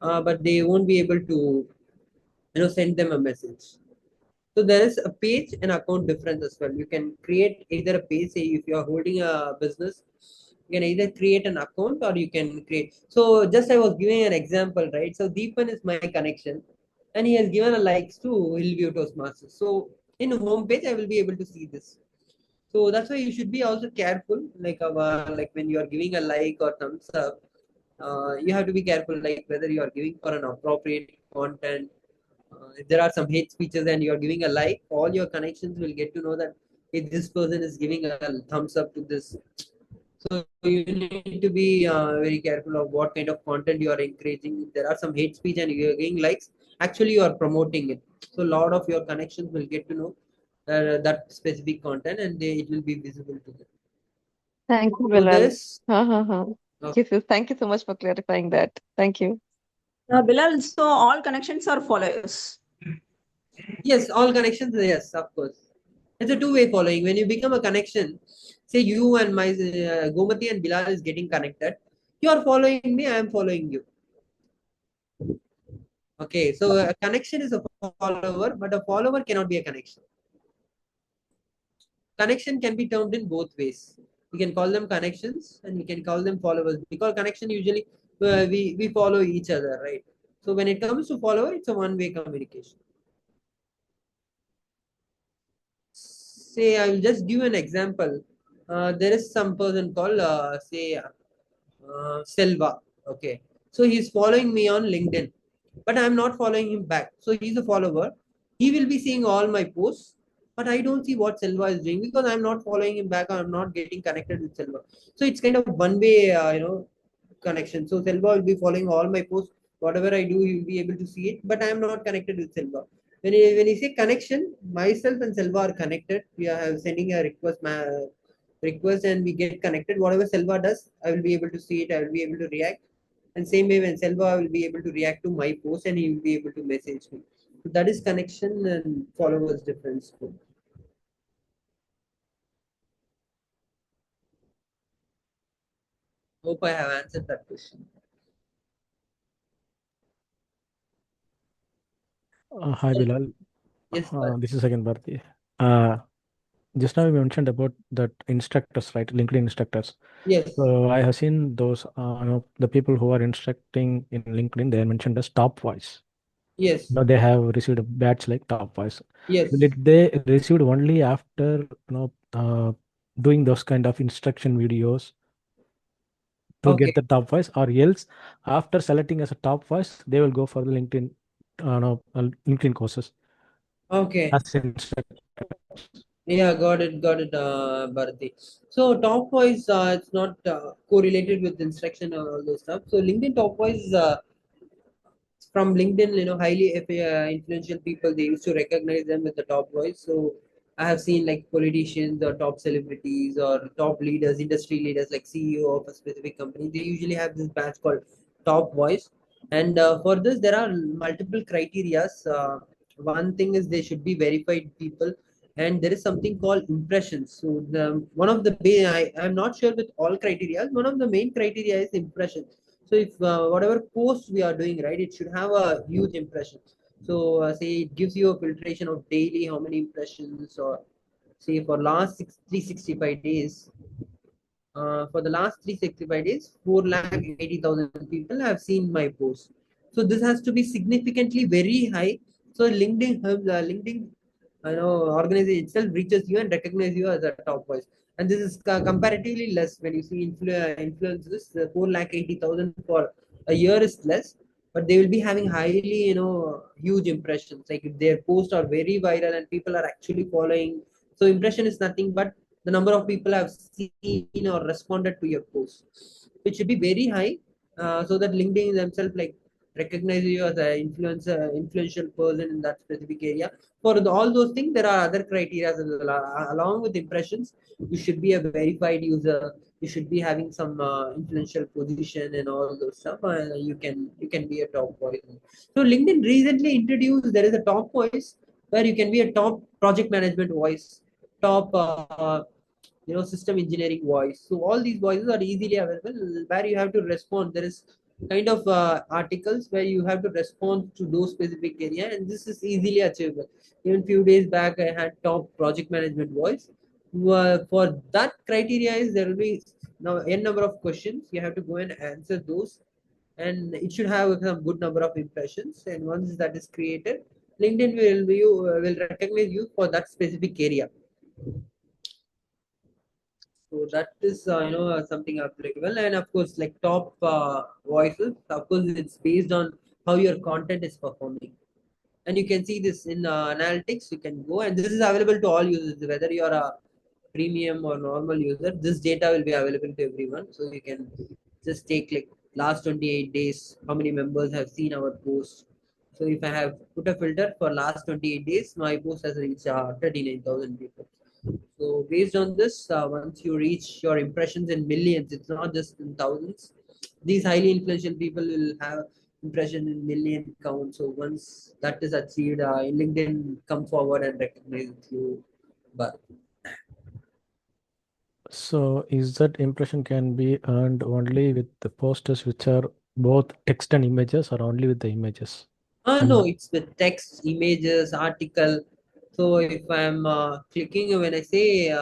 Speaker 1: but they won't be able to send them a message. So there is a page and account difference as well. You can create either a page, say if you are holding a business, you can either create an account or you can create. So just I was giving an example, right? So Deepan is my connection and he has given a likes to Hillview Toastmasters. So in home page, I will be able to see this. So that's why you should be also careful, like when you are giving a like or thumbs up, you have to be careful, like whether you are giving for an appropriate content. If there are some hate speeches and you are giving a like, all your connections will get to know that if this person is giving a thumbs up to this. So you need to be very careful of what kind of content you are encouraging. If there are some hate speech and you are getting likes, actually you are promoting it. So a lot of your connections will get to know that specific content and it will be visible to them.
Speaker 8: Thank you,
Speaker 1: So
Speaker 8: Bilal.
Speaker 1: this,
Speaker 8: Thank you so much for clarifying that. Thank you.
Speaker 5: Bilal, so all connections are followers.
Speaker 1: yes, all connections, yes, of course. It's a two-way following. When you become a connection, say you and my Gomati and Bilal is getting connected, you are following me, I am following you. Okay, so a connection is a follower, but a follower cannot be a connection. Connection can be termed in both ways. We can call them connections and we can call them followers, because connection usually we follow each other, right? So when it comes to follower, it's a one-way communication. Say I will just give an example. There is some person called Selva. Okay, so he's following me on LinkedIn, but I'm not following him back. So he's a follower. He will be seeing all my posts, but I don't see what Selva is doing because I'm not following him back or I'm not getting connected with Selva. So it's kind of one way, connection. So Selva will be following all my posts. Whatever I do, he will be able to see it, but I am not connected with Selva. When you say connection, myself and Selva are connected. We are sending a request and we get connected. Whatever Selva does, I will be able to see it. I will be able to react. And same way when Selva will be able to react to my post and he will be able to message me. So that is connection and followers difference. Hope I have answered that question.
Speaker 2: Hi, Bilal.
Speaker 1: Yes,
Speaker 2: This is again Bharti. Just now you mentioned about that instructors, right? LinkedIn instructors.
Speaker 1: yes,
Speaker 2: So I have seen those, the people who are instructing in LinkedIn, they are mentioned as top voice.
Speaker 1: yes,
Speaker 2: Now they have received a badge like top voice.
Speaker 1: yes.
Speaker 2: Did they received only after, doing those kind of instruction videos to
Speaker 1: Okay,
Speaker 2: get the top voice, or else after selecting as a top voice, they will go for the LinkedIn, LinkedIn courses
Speaker 1: okay.
Speaker 2: as instructor.
Speaker 1: Yeah, got it, Bharati. So top voice, it's not correlated with instruction or all those stuff. So LinkedIn top voice is from LinkedIn, highly influential people, they used to recognize them with the top voice. So I have seen like politicians or top celebrities or top leaders, industry leaders like CEO of a specific company. They usually have this badge called top voice. And for this, there are multiple criterias. One thing is they should be verified people, and there is something called impressions. So the one of the I'm not sure with all criteria. One of the main criteria is impressions. So if whatever post we are doing, right, it should have a huge impression. So say it gives you a filtration of daily how many impressions, or say for last 365 days. For the last 365 days, 4,80,000 people have seen my post. So this has to be significantly very high. So LinkedIn, organization itself reaches you and recognizes you as a top voice. And this is comparatively less when you see influencers. 4,80,000 for a year is less, but they will be having highly, huge impressions. Like if their posts are very viral and people are actually following. So impression is nothing but the number of people have seen or responded to your post. It should be very high, so that LinkedIn themselves like recognize you as an influential person in that specific area. For all those things, there are other criteria as well. Along with impressions, you should be a verified user. You should be having some influential position and all those stuff. You can be a top voice. So LinkedIn recently introduced there is a top voice where you can be a top project management voice, top system engineering voice. So all these voices are easily available where you have to respond. There is kind of articles where you have to respond to those specific area, and this is easily achievable. Even few days back, I had top project management voice. For that criteria is there will be now n number of questions. You have to go and answer those, and it should have some good number of impressions. And once that is created, LinkedIn will recognize you for that specific area. So that is something applicable, and of course, like top voices. Of course, it's based on how your content is performing, and you can see this in analytics. You can go, and this is available to all users, whether you are a premium or normal user. This data will be available to everyone, so you can just take like last 28 days, how many members have seen our post. So if I have put a filter for last 28 days, my post has reached 39,000 people. So based on this, once you reach your impressions in millions, it's not just in thousands. These highly influential people will have impression in million count. So once that is achieved, LinkedIn come forward and recognize you. But
Speaker 2: So is that impression can be earned only with the posters which are both text and images, or only with the images?
Speaker 1: no, it's with text, images, article. So if I'm clicking, when I say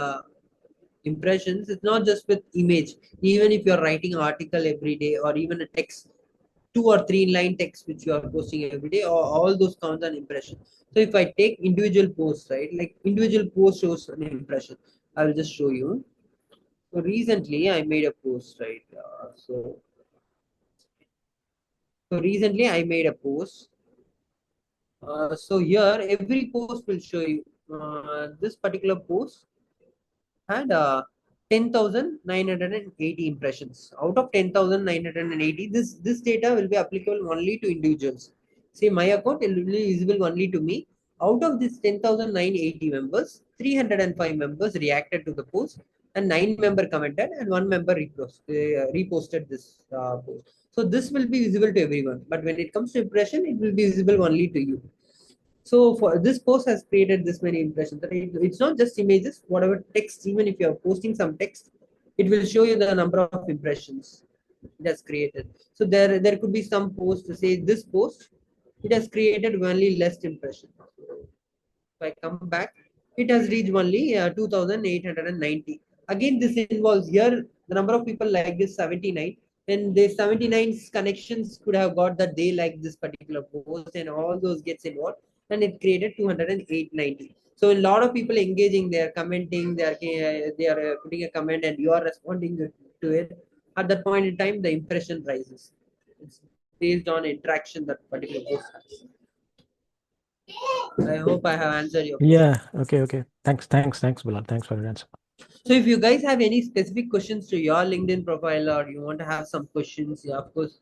Speaker 1: impressions, it's not just with image. Even if you're writing an article every day, or even a text, 2 or 3 line text which you are posting every day, or all those counts an impression. So if I take individual posts, right, like individual post shows an impression. I will just show you. So recently I made a post, right? So recently I made a post. So here every post will show you. This particular post had 10,980 impressions. Out of 10,980, this data will be applicable only to individuals. Say my account, it will be visible only to me. Out of this 10,980 members, 305 members reacted to the post, and 9 members commented, and 1 member reposted this post. So this will be visible to everyone. But when it comes to impression, it will be visible only to you. So for this post has created this many impressions. It's not just images, whatever text, even if you're posting some text, it will show you the number of impressions it has created. So there could be some post to say this post, it has created only less impression. If I come back, it has reached only 2,890. Again, this involves here the number of people like this 79, and the 79 connections could have got that they like this particular post, and all those gets involved, and it created 208.90. So a lot of people engaging, they are commenting, they are putting a comment, and you are responding to it. At that point in time, the impression rises. It's based on interaction that particular post has. I hope I have answered your question.
Speaker 2: Yeah. Okay. Thanks, Bilal. Thanks for your answer.
Speaker 1: So if you guys have any specific questions to your LinkedIn profile, or you want to have some questions, yeah, of course,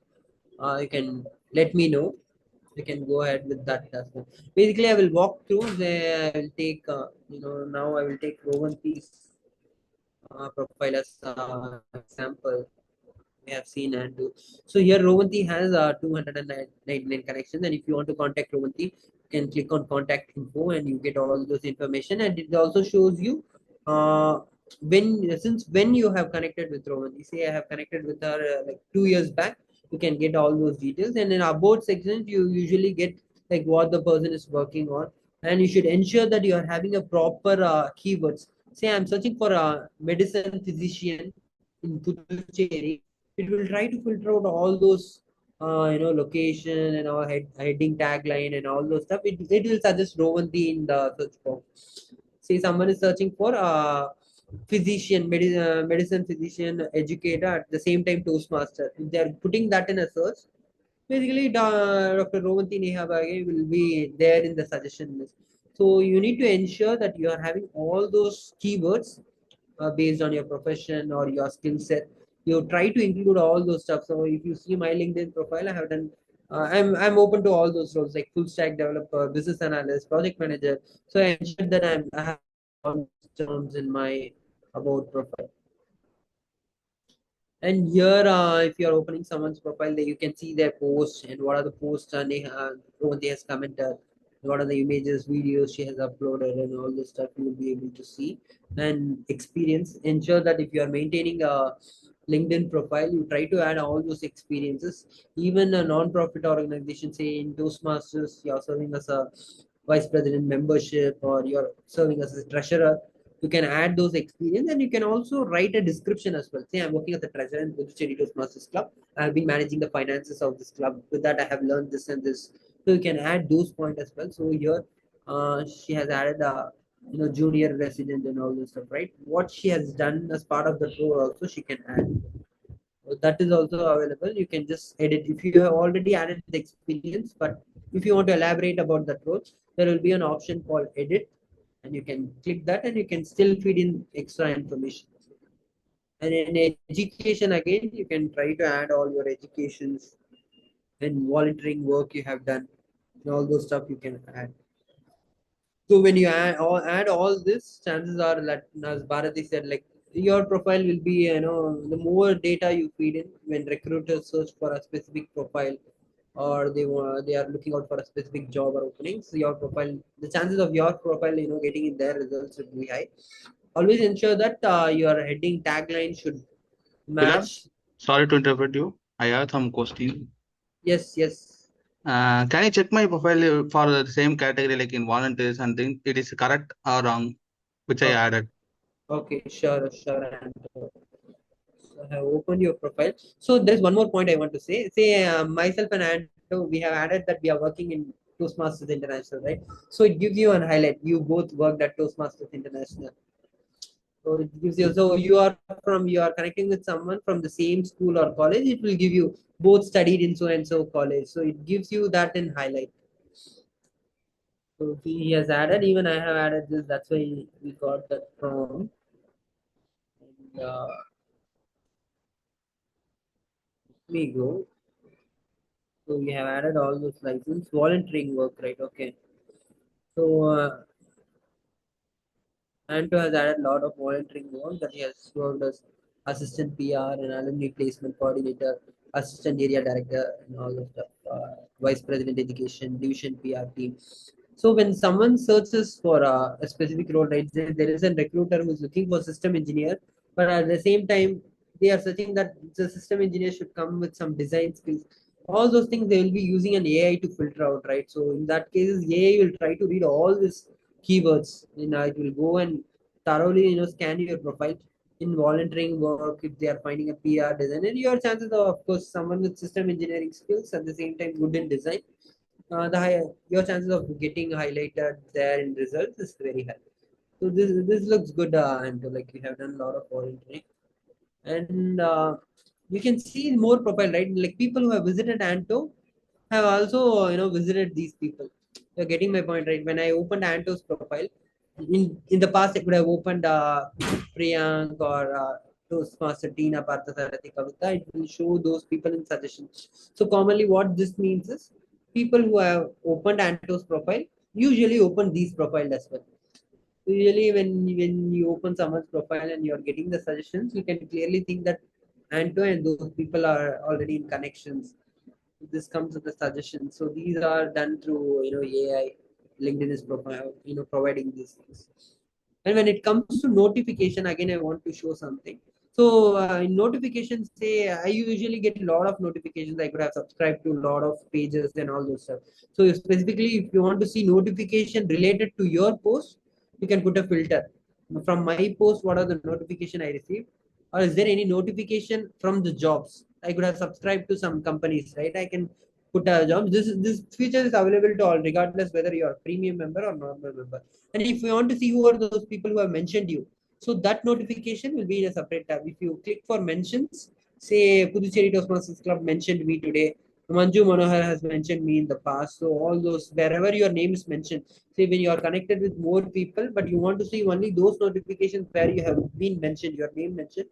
Speaker 1: you can let me know. You can go ahead with that as well. Basically, I will walk through. I will take, now I will take Rowan's profile as example. We have seen and do. So here Rowanti has 299 connections, and if you want to contact Rowanti, you can click on contact info and you get all those information, and it also shows you when you have connected with Rowanti. Say I have connected with her like 2 years back, you can get all those details, and in about section you usually get like what the person is working on, and you should ensure that you are having a proper keywords. Say I'm searching for a medicine physician in Puducherry, it will try to filter out all those location and our heading tagline and all those stuff. It will suggest Rowanti in the search box. Say someone is searching for medicine physician educator at the same time Toastmaster. If they are putting that in a search, basically Dr. Rowanti Nehabage will be there in the suggestion list. So you need to ensure that you are having all those keywords based on your profession or your skill set. You try to include all those stuff. So if you see my LinkedIn profile, I have done. I'm open to all those roles like full stack developer, business analyst, project manager. So I ensured that I have all those terms in my about profile. And here, if you're opening someone's profile, there you can see their posts and what are the posts and what they has commented, what are the images, videos she has uploaded, and all this stuff you will be able to see and experience. Ensure that if you are maintaining a LinkedIn profile, you try to add all those experiences. Even a non-profit organization, say in Toastmasters, you're serving as a vice president membership or you're serving as a treasurer, you can add those experience and you can also write a description as well. Say I'm working as a treasurer in Puducherry Toastmasters Club. I've been managing the finances of this club. With that, I have learned this and this. So you can add those points as well. So here, she has added junior resident and all this stuff, right? What she has done as part of the role also she can add. So that is also available. You can just edit if you have already added the experience, but if you want to elaborate about that role, there will be an option called edit, and you can click that and you can still feed in extra information. And in education, again, you can try to add all your educations and volunteering work you have done, and all those stuff you can add. So when you add all this, chances are that, as Bharati said, like your profile will be, the more data you feed in when recruiters search for a specific profile or they are looking out for a specific job or openings, your profile, the chances of your profile, getting in their results would be high. Always ensure that your heading tagline should
Speaker 7: Bilal,
Speaker 1: match.
Speaker 7: sorry to interrupt you. I have some question.
Speaker 1: Yes, yes.
Speaker 7: Can you check my profile for the same category like in volunteers and things? It is correct or wrong, which I
Speaker 1: Okay,
Speaker 7: added.
Speaker 1: okay, sure, sure. And I have opened your profile. So there's one more point I want to say. Say myself and Anto, we have added that we are working in Toastmasters International, right? So it gives you an highlight. You both worked at Toastmasters International. So it gives you, so you are connecting with someone from the same school or college. It will give you both studied in so and so college. So it gives you that in highlight. So he has added, even I have added this. That's why we got that from. And, let me go. So we have added all those license, volunteering work, right? Okay. So Anto has added a lot of volunteering work that he has worked as assistant PR and alumni placement coordinator, assistant area director, and all the stuff. Vice president education, division PR team. So when someone searches for a specific role, right, there is a recruiter who's looking for system engineer, but at the same time, they are searching that the system engineer should come with some design skills. All those things they will be using an AI to filter out, right? So in that case, AI will try to read all these keywords. It will go and thoroughly, scan your profile in volunteering work. If they are finding a PR designer, your chances of course, someone with system engineering skills at the same time good in design, the higher your chances of getting highlighted there in results is very high. So this looks good, and like you have done a lot of volunteering, and you can see more profile, right? Like people who have visited Anto have also visited these people. You're getting my point, right? When I opened Anto's profile, in the past I could have opened Priyank or Toastmaster Tina Parthasarathi Kavita. It will show those people in suggestions. So commonly what this means is people who have opened Anto's profile usually open these profile as well. Usually when you open someone's profile and you're getting the suggestions, you can clearly think that Anto and those people are already in connections. This comes with the suggestions. So these are done through AI. LinkedIn is providing these things. And when it comes to notification, again I want to show something. So in notifications, say I usually get a lot of notifications. I could have subscribed to a lot of pages and all those stuff. So specifically, if you want to see notification related to your post, you can put a filter. From my post, what are the notification I received? Or is there any notification from the jobs? I could have subscribed to some companies, right? I can put a job. This feature is available to all, regardless whether you are a premium member or normal member. And if you want to see who are those people who have mentioned you, so that notification will be in a separate tab. If you click for mentions, say Puducherry Toastmasters Club mentioned me today, Manju Manohar has mentioned me in the past. So all those, wherever your name is mentioned, say when you are connected with more people, but you want to see only those notifications where you have been mentioned, your name mentioned,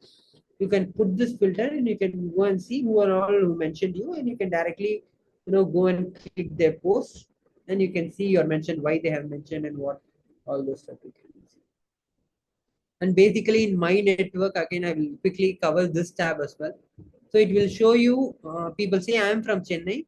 Speaker 1: you can put this filter and you can go and see who are all who mentioned you, and you can directly go and click their post, and you can see your mention, why they have mentioned, and what all those stuff you can see. And basically in my network, again I will quickly cover this tab as well. So it will show you people. Say I am from Chennai.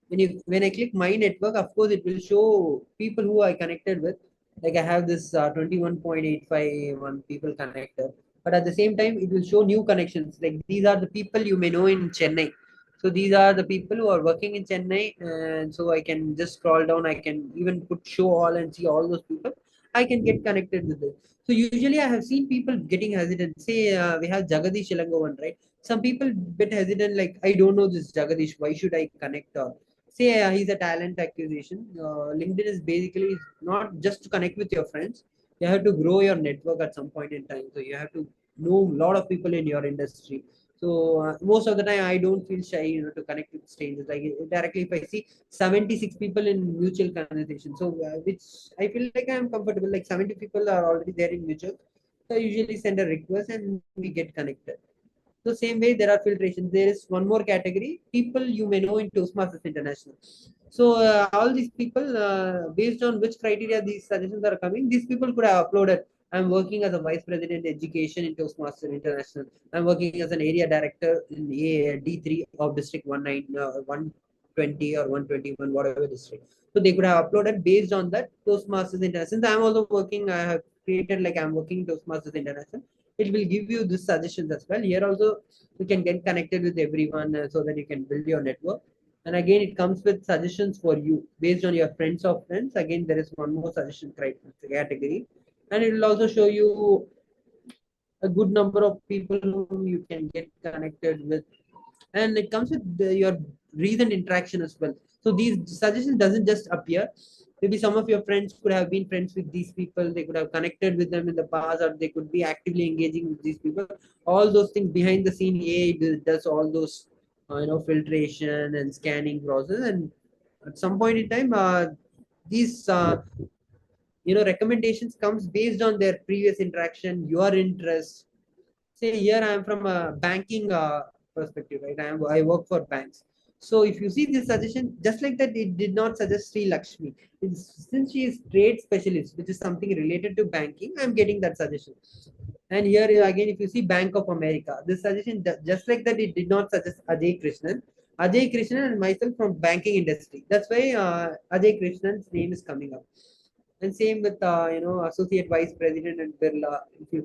Speaker 1: When I click my network, of course it will show people who I connected with. Like I have this 21.851 people connected. but at the same time, it will show new connections. Like these are the people you may know in Chennai. So these are the people who are working in Chennai, and so I can just scroll down. I can even put show all and see all those people. I can get connected with them. So usually I have seen people getting hesitant. Say we have Jagadish Ilangovan, right? Some people bit hesitant, like I don't know this Jagadish. Why should I connect? Or say he's a talent acquisition. LinkedIn is basically not just to connect with your friends. You have to grow your network at some point in time. So you have to know a lot of people in your industry. So most of the time, I don't feel shy, to connect with strangers. Like directly, if I see 76 people in mutual conversation, so which I feel like I'm comfortable. Like 70 people are already there in mutual, so I usually send a request and we get connected. So same way, there are filtrations. There is one more category: people you may know in Toastmasters International. So all these people, based on which criteria these suggestions are coming, these people could have uploaded. I'm working as a vice president education in Toastmasters International. I'm working as an area director in D3 of District 120 or 121, whatever district. So they could have uploaded based on that Toastmasters International. Since I'm also working, I have created like I'm working Toastmasters International. It will give you this suggestions as well. Here also, you can get connected with everyone so that you can build your network. And again, it comes with suggestions for you based on your friends of friends. Again, there is one more suggestion category, and it will also show you a good number of people whom you can get connected with, and it comes with your recent interaction as well. So these suggestions doesn't just appear. Maybe some of your friends could have been friends with these people. They could have connected with them in the past, or they could be actively engaging with these people. All those things behind the scene, AI does all those filtration and scanning process. And at some point in time, these recommendations comes based on their previous interaction, your interest. Say here I am from a banking perspective, right? I work for banks. So if you see this suggestion, just like that, it did not suggest Sri Lakshmi. Since she is trade specialist, which is something related to banking, I'm getting that suggestion. And here again, if you see Bank of America, this suggestion, just like that, it did not suggest Ajay Krishnan. Ajay Krishnan and myself from banking industry. That's why Ajay Krishnan's name is coming up. And same with associate vice president and Birla. If you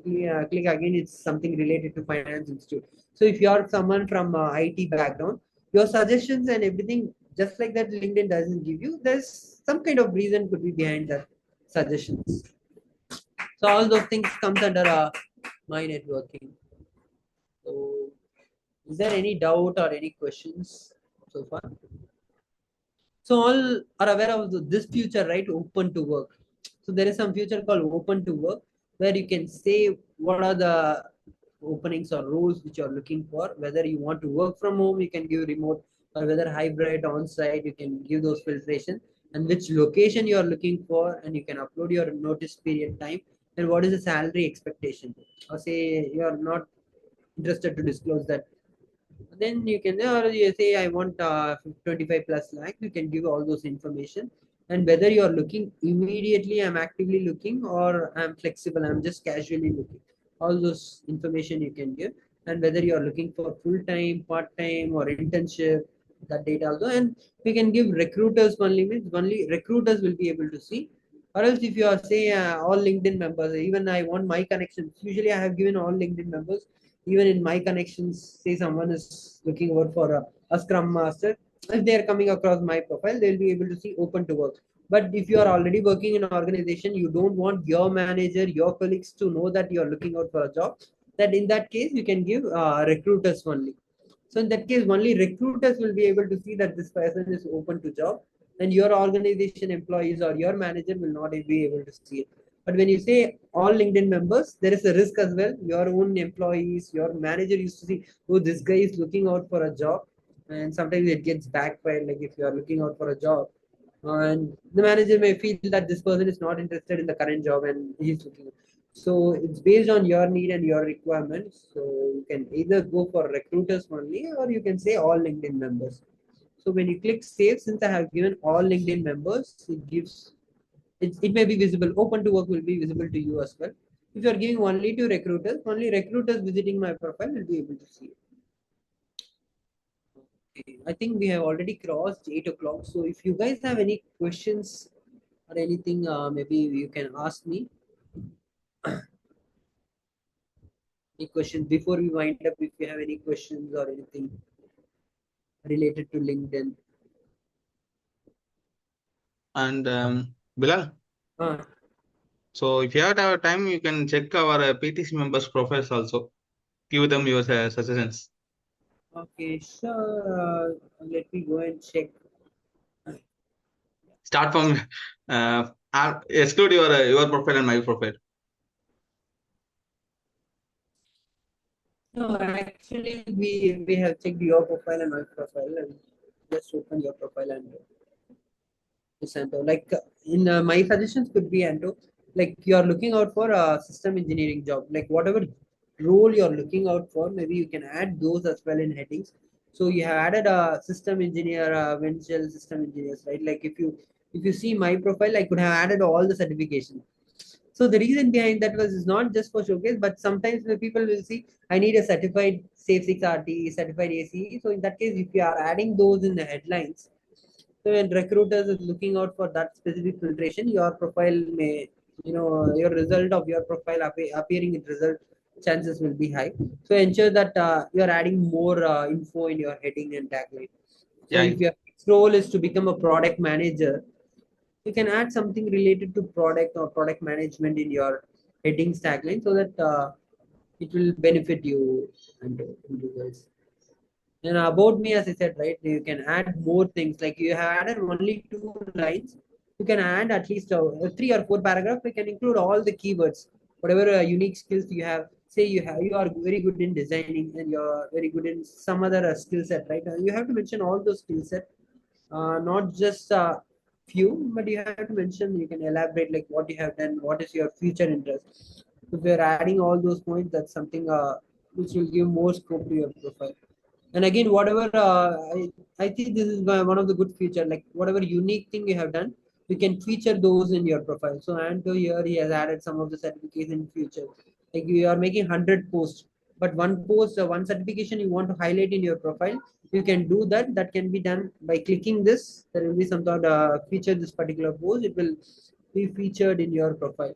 Speaker 1: click again, it's something related to finance institute. So if you are someone from IT background, your suggestions and everything, just like that, LinkedIn doesn't give you. There's some kind of reason could be behind that suggestions. So all those things comes under my networking. So is there any doubt or any questions so far? So all are aware of this future, right? Open to work. So there is some future called open to work, where you can say what are the openings or roles which you're looking for. Whether you want to work from home, you can give remote, or whether hybrid on-site, you can give those filtration, and which location you are looking for, and you can upload your notice period time, and what is the salary expectation. Or say you are not interested to disclose that, then you can, or you say I want 25 plus lakh, you can give all those information. And whether you are looking immediately, I'm actively looking, or I'm flexible, I'm just casually looking, all those information you can give. And whether you are looking for full-time, part-time, or internship, that data also. And we can give recruiters only, means only recruiters will be able to see. Or else if you are say all LinkedIn members, even I want my connections, usually I have given all LinkedIn members. Even in my connections, say someone is looking out for a scrum master, if they are coming across my profile, they'll be able to see open to work. But if you are already working in an organization, you don't want your manager, your colleagues to know that you are looking out for a job, that in that case you can give recruiters only. So in that case, only recruiters will be able to see that this person is open to job, and your organization employees or your manager will not be able to see it. But when you say all LinkedIn members, there is a risk as well. Your own employees, your manager used to see, oh, this guy is looking out for a job. And sometimes it gets backfired, like if you are looking out for a job, and the manager may feel that this person is not interested in the current job and he's looking. So it's based on your need and your requirements. So you can either go for recruiters only, or you can say all LinkedIn members. So when you click save, since I have given all LinkedIn members, it may be visible. Open to work will be visible to you as well. If you are giving only recruiters visiting my profile will be able to see it. Okay. I think we have already crossed 8 o'clock. So if you guys have any questions or anything, maybe you can ask me. Any questions before we wind up? If you have any questions or anything related to LinkedIn.
Speaker 7: And Bilal, so if you have time, you can check our PTC members' profiles also. Give them your suggestions.
Speaker 1: Okay, sure. Let me go and check.
Speaker 7: Start from exclude your profile and my profile.
Speaker 1: No, actually, we have checked your profile and my profile, and just open your profile and Santo. Like in my suggestions could be Anto. Like you are looking out for a system engineering job. Like whatever role you're looking out for, maybe you can add those as well in headings. So you have added a system engineer, Vengel system engineers, right? Like if you see my profile, I could have added all the certifications. So the reason behind that was is not just for showcase, but sometimes the people will see I need a certified Safe 6 RT, certified ACE. So in that case, if you are adding those in the headlines, so when recruiters is looking out for that specific filtration, your profile may, your result of your profile appearing in result chances will be high. So ensure that you are adding more info in your heading and tagline. So
Speaker 7: Yeah.
Speaker 1: if your role is to become a product manager, you can add something related to product or product management in your headings tagline so that it will benefit you and results. And about me, as I said, right, you can add more things. Like you have added only 2 lines, you can add at least 3 or 4 paragraphs. You can include all the keywords, whatever unique skills you have. Say you are very good in designing and you're very good in some other skill set, right? You have to mention all those skill set, not just few, but you have to mention. You can elaborate like what you have done, what is your future interest. If you're adding all those points, that's something which will give more scope to your profile. And again, whatever I think this is one of the good feature, like whatever unique thing you have done, you can feature those in your profile. So Anto here, he has added some of the certificates in future. Like you are making 100 posts, but one post, one certification you want to highlight in your profile, you can do that. That can be done by clicking this. There will be some sort of feature this particular post. It will be featured in your profile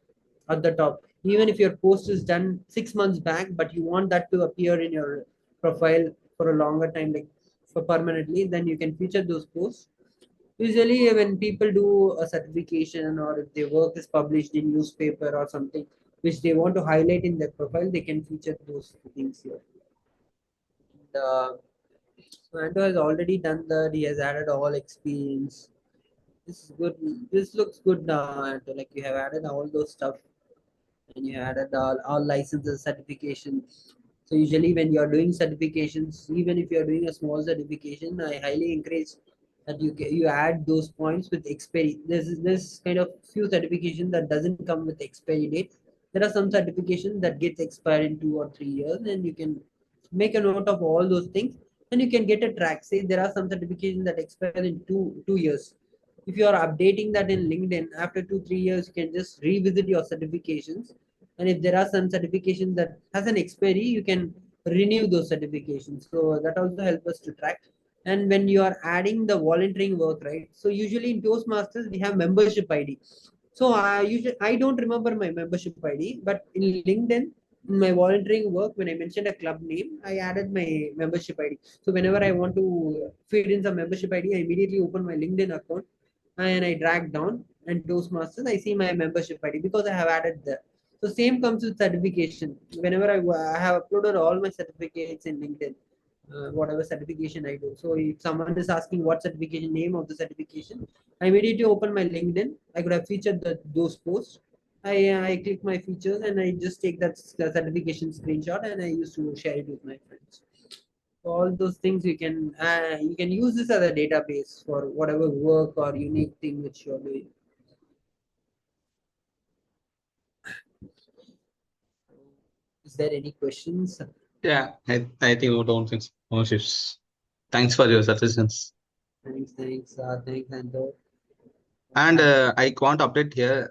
Speaker 1: at the top. Even if your post is done 6 months back, but you want that to appear in your profile for a longer time, like for permanently, then you can feature those posts. Usually when people do a certification or if their work is published in newspaper or something which they want to highlight in their profile, they can feature those things here. Anto has already done that. He has added all experience. This is good. This looks good now, Anto. Like you have added all those stuff and you added all licenses, certification. So usually when you're doing certifications, even if you're doing a small certification, I highly encourage that you add those points with expiry. There's kind of few certifications that doesn't come with expiry date. There are some certifications that gets expired in 2 or 3 years, and you can make a note of all those things, and you can get a track. Say there are some certifications that expire in two years. If you are updating that in LinkedIn after 2 3 years, you can just revisit your certifications, and if there are some certifications that has an expiry, you can renew those certifications. So that also helps us to track. And when you are adding the volunteering work, right? So usually in Toastmasters we have membership ID. So I don't remember my membership ID, but in LinkedIn, in my volunteering work, when I mentioned a club name, I added my membership ID. So whenever I want to feed in some membership ID, I immediately open my LinkedIn account and I drag down and Toastmasters, I see my membership ID because I have added there. So same comes with certification. Whenever I have uploaded all my certificates in LinkedIn, whatever certification I do. So if someone is asking what certification, name of the certification, I immediately open my LinkedIn. I could have featured those posts. I click my features and I just take that certification screenshot and I used to share it with my friends. All those things you can use this as a database for whatever work or unique thing which you're doing. Is there any questions?
Speaker 7: Yeah, I think we don't think no shifts. Thanks for your suggestions.
Speaker 1: Thanks, Anto.
Speaker 7: And I want to update here.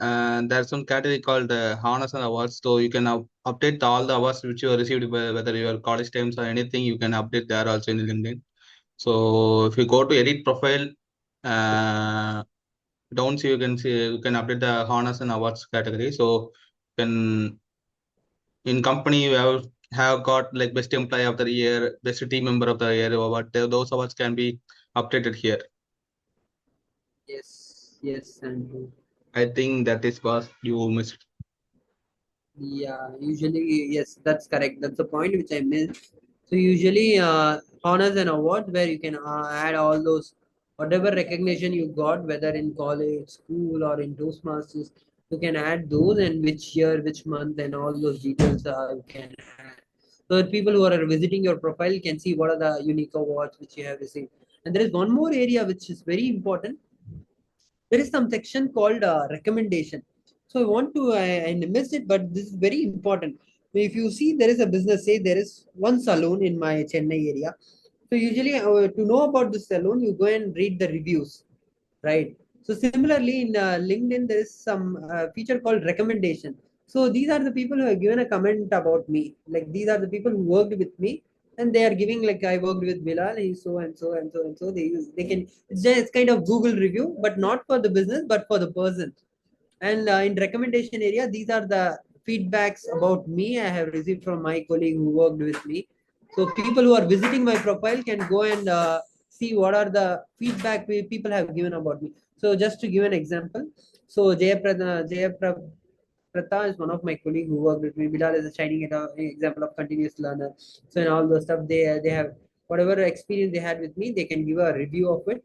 Speaker 7: There's some category called honors and awards. So you can update all the awards which you have received, whether your college times or anything. You can update there also in LinkedIn. So if you go to edit profile, down see you can update the honors and awards category. So you can in company you have have got like best employee of the year, best team member of the year, or what those awards can be updated here.
Speaker 1: Yes, and
Speaker 7: I think that is what you missed.
Speaker 1: yeah, usually, yes, that's correct. That's the point which I missed. So usually, honors and awards where you can add all those whatever recognition you got, whether in college, school, or in Toastmasters, you can add those and which year, which month, and all those details you can add. So that people who are visiting your profile can see what are the unique awards which you have received. And there is one more area which is very important. There is some section called recommendation. So I want to, I missed it, but this is very important. If you see, there is a business, say there is one salon in my Chennai area. So usually to know about this salon, you go and read the reviews, right? So similarly in LinkedIn, there is some feature called recommendation. So these are the people who have given a comment about me. Like these are the people who worked with me, and they are giving like I worked with Bilal, he's so and so and so and so. They can it's kind of Google review, but not for the business, but for the person. And in recommendation area, these are the feedbacks about me I have received from my colleague who worked with me. So people who are visiting my profile can go and see what are the feedback people have given about me. So just to give an example, so Jayapratha is one of my colleagues who worked with me. Bilal is a shining example of continuous learner. So in all those stuff, they have whatever experience they had with me, they can give a review of it.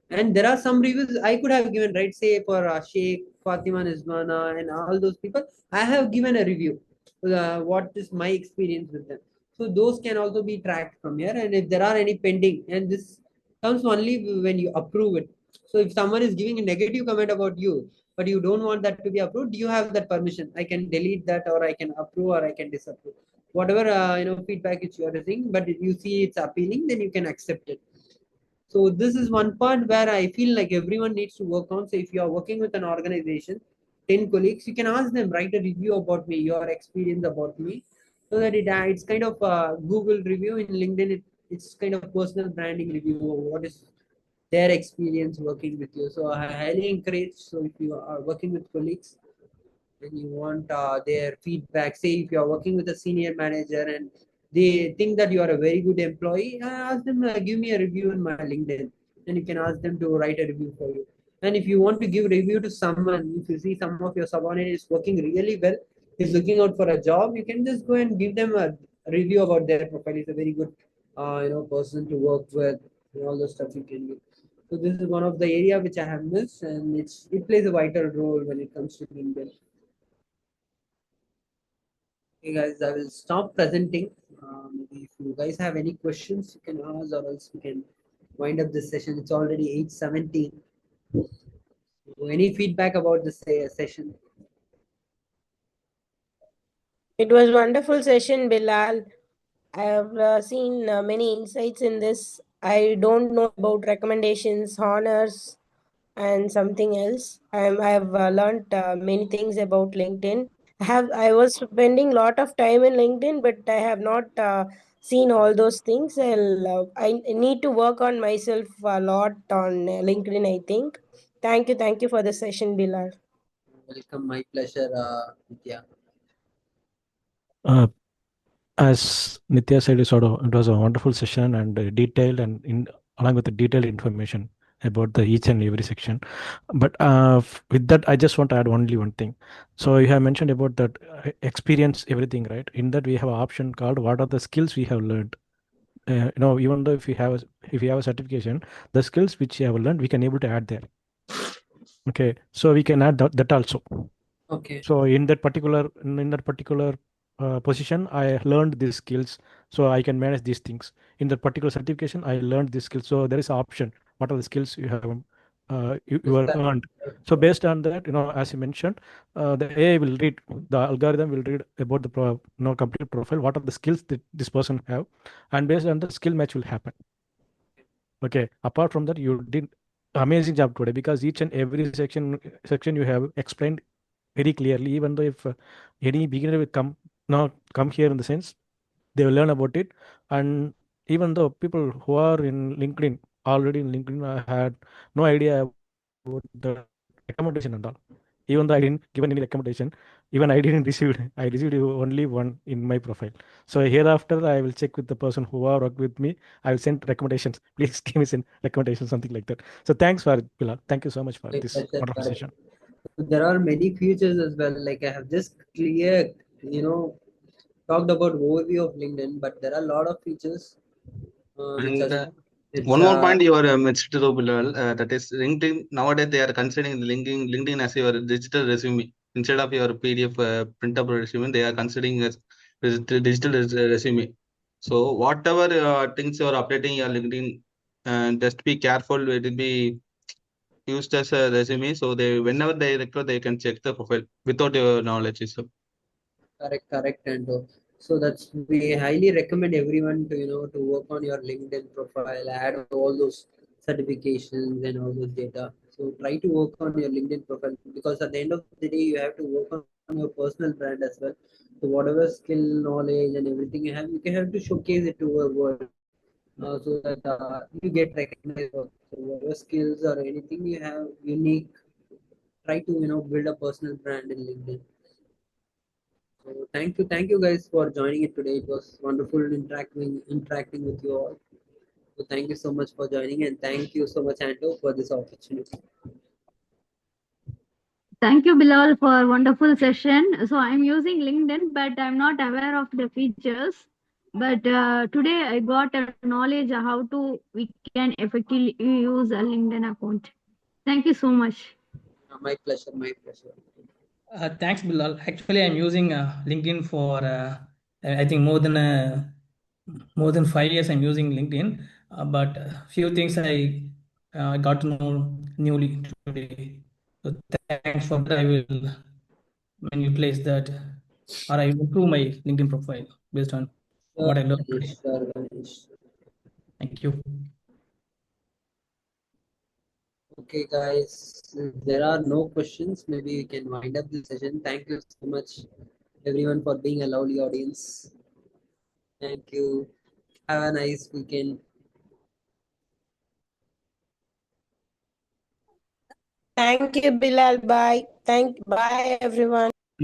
Speaker 1: And there are some reviews I could have given, right? Say for Sheikh, Fatima Nizmana, and all those people, I have given a review. What is my experience with them? So those can also be tracked from here. And if there are any pending, and this comes only when you approve it. So if someone is giving a negative comment about you, but you don't want that to be approved, you have that permission. I can delete that, or I can approve, or I can disapprove. Whatever feedback which you are receiving, but if you see it's appealing, then you can accept it. So this is one part where I feel like everyone needs to work on. So if you are working with an organization, 10 colleagues, you can ask them, write a review about me, your experience about me, so that it's kind of a Google review. In LinkedIn, it's kind of personal branding review. What is their experience working with you? So I highly encourage. So if you are working with colleagues, and you want their feedback, say if you are working with a senior manager and they think that you are a very good employee, ask them, give me a review in my LinkedIn, and you can ask them to write a review for you. And if you want to give review to someone, if you see some of your subordinates working really well, is looking out for a job, you can just go and give them a review about their profile. It's a very good person to work with, and all the stuff you can do. So this is one of the area which I have missed, and it plays a vital role when it comes to LinkedIn. Hey guys, I will stop presenting. Maybe if you guys have any questions, you can ask, or else we can wind up this session. It's already 8:17. So any feedback about this session?
Speaker 9: It was wonderful session, Bilal. I have seen many insights in this. I don't know about recommendations, honors, and something else. I have learned many things about LinkedIn. I was spending a lot of time in LinkedIn, but I have not seen all those things. I need to work on myself a lot on LinkedIn, I think. Thank you for the session, Bilal.
Speaker 1: Welcome, my pleasure, Nitya.
Speaker 2: Uh, as Nitya said, it was a wonderful session and detailed and along with the detailed information about the each and every section. But with that, I just want to add only one thing. So you have mentioned about that experience everything, right? In that we have an option called what are the skills we have learned. Even though if you have a certification, the skills which you have learned, we can able to add there. Okay, so we can add that also.
Speaker 1: Okay.
Speaker 2: So in that particular position, I learned these skills, so I can manage these things. In that particular certification, I learned these skills. So there is an option. What are the skills you have you are earned? So based on that, as you mentioned, the AI will read, the algorithm will read about the complete profile. What are the skills that this person have, and based on the skill match will happen. Okay. Apart from that, you did amazing job today because each and every section you have explained very clearly. Even though if any beginner will come here in the sense they will learn about it, and even though people who are in LinkedIn already in LinkedIn, I had no idea about the recommendation and all. even though I didn't given any recommendation, even I didn't receive, I received only one in my profile. So hereafter, I will check with the person who are work with me. I will send recommendations. Please give me some recommendations, something like that. So thanks for Bilal. Thank you so much for
Speaker 1: My
Speaker 2: this
Speaker 1: pleasure,
Speaker 2: wonderful
Speaker 1: Bharat.
Speaker 2: session.
Speaker 1: There are many features as well. Like I have just talked about overview of LinkedIn, but there are a lot of features which
Speaker 7: And
Speaker 1: are it's
Speaker 7: one more point you are mentioned to Bilal, that is LinkedIn. Nowadays they are considering LinkedIn as your digital resume instead of your PDF printable resume. They are considering as digital resume. So whatever things you are updating your LinkedIn, just be careful. It will be used as a resume. So they whenever they require, they can check the profile without your knowledge. So
Speaker 1: correct, and so that's we highly recommend everyone to to work on your LinkedIn profile, add all those certifications and all those data. So try to work on your LinkedIn profile, because at the end of the day you have to work on your personal brand as well. So whatever skill, knowledge, and everything you have, you can have to showcase it to the world, so that you get recognized. So whatever skills or anything you have unique, try to build a personal brand in LinkedIn. So thank you guys for joining it today. It was wonderful interacting with you all. So thank you so much for joining, and thank you so much, Anto, for this opportunity.
Speaker 3: Thank you, Bilal, for wonderful session. So I'm using LinkedIn, but I'm not aware of the features. But today I got a knowledge how to we can effectively use a LinkedIn account. Thank you so much.
Speaker 1: My pleasure. My pleasure.
Speaker 10: Thanks, Bilal. Actually, I'm using LinkedIn for I think more than 5 years. I'm using LinkedIn, but few things I got to know newly today. So thanks for that. I will when you place that, or I will improve my LinkedIn profile based on what I learned today.
Speaker 1: Sure, Ganesh.
Speaker 10: Thank you.
Speaker 1: Okay, guys. If there are no questions, maybe we can wind up this session. Thank you so much, everyone, for being a lovely audience. Thank you. Have a nice weekend.
Speaker 9: Thank you, Bilal. Bye. Bye, everyone.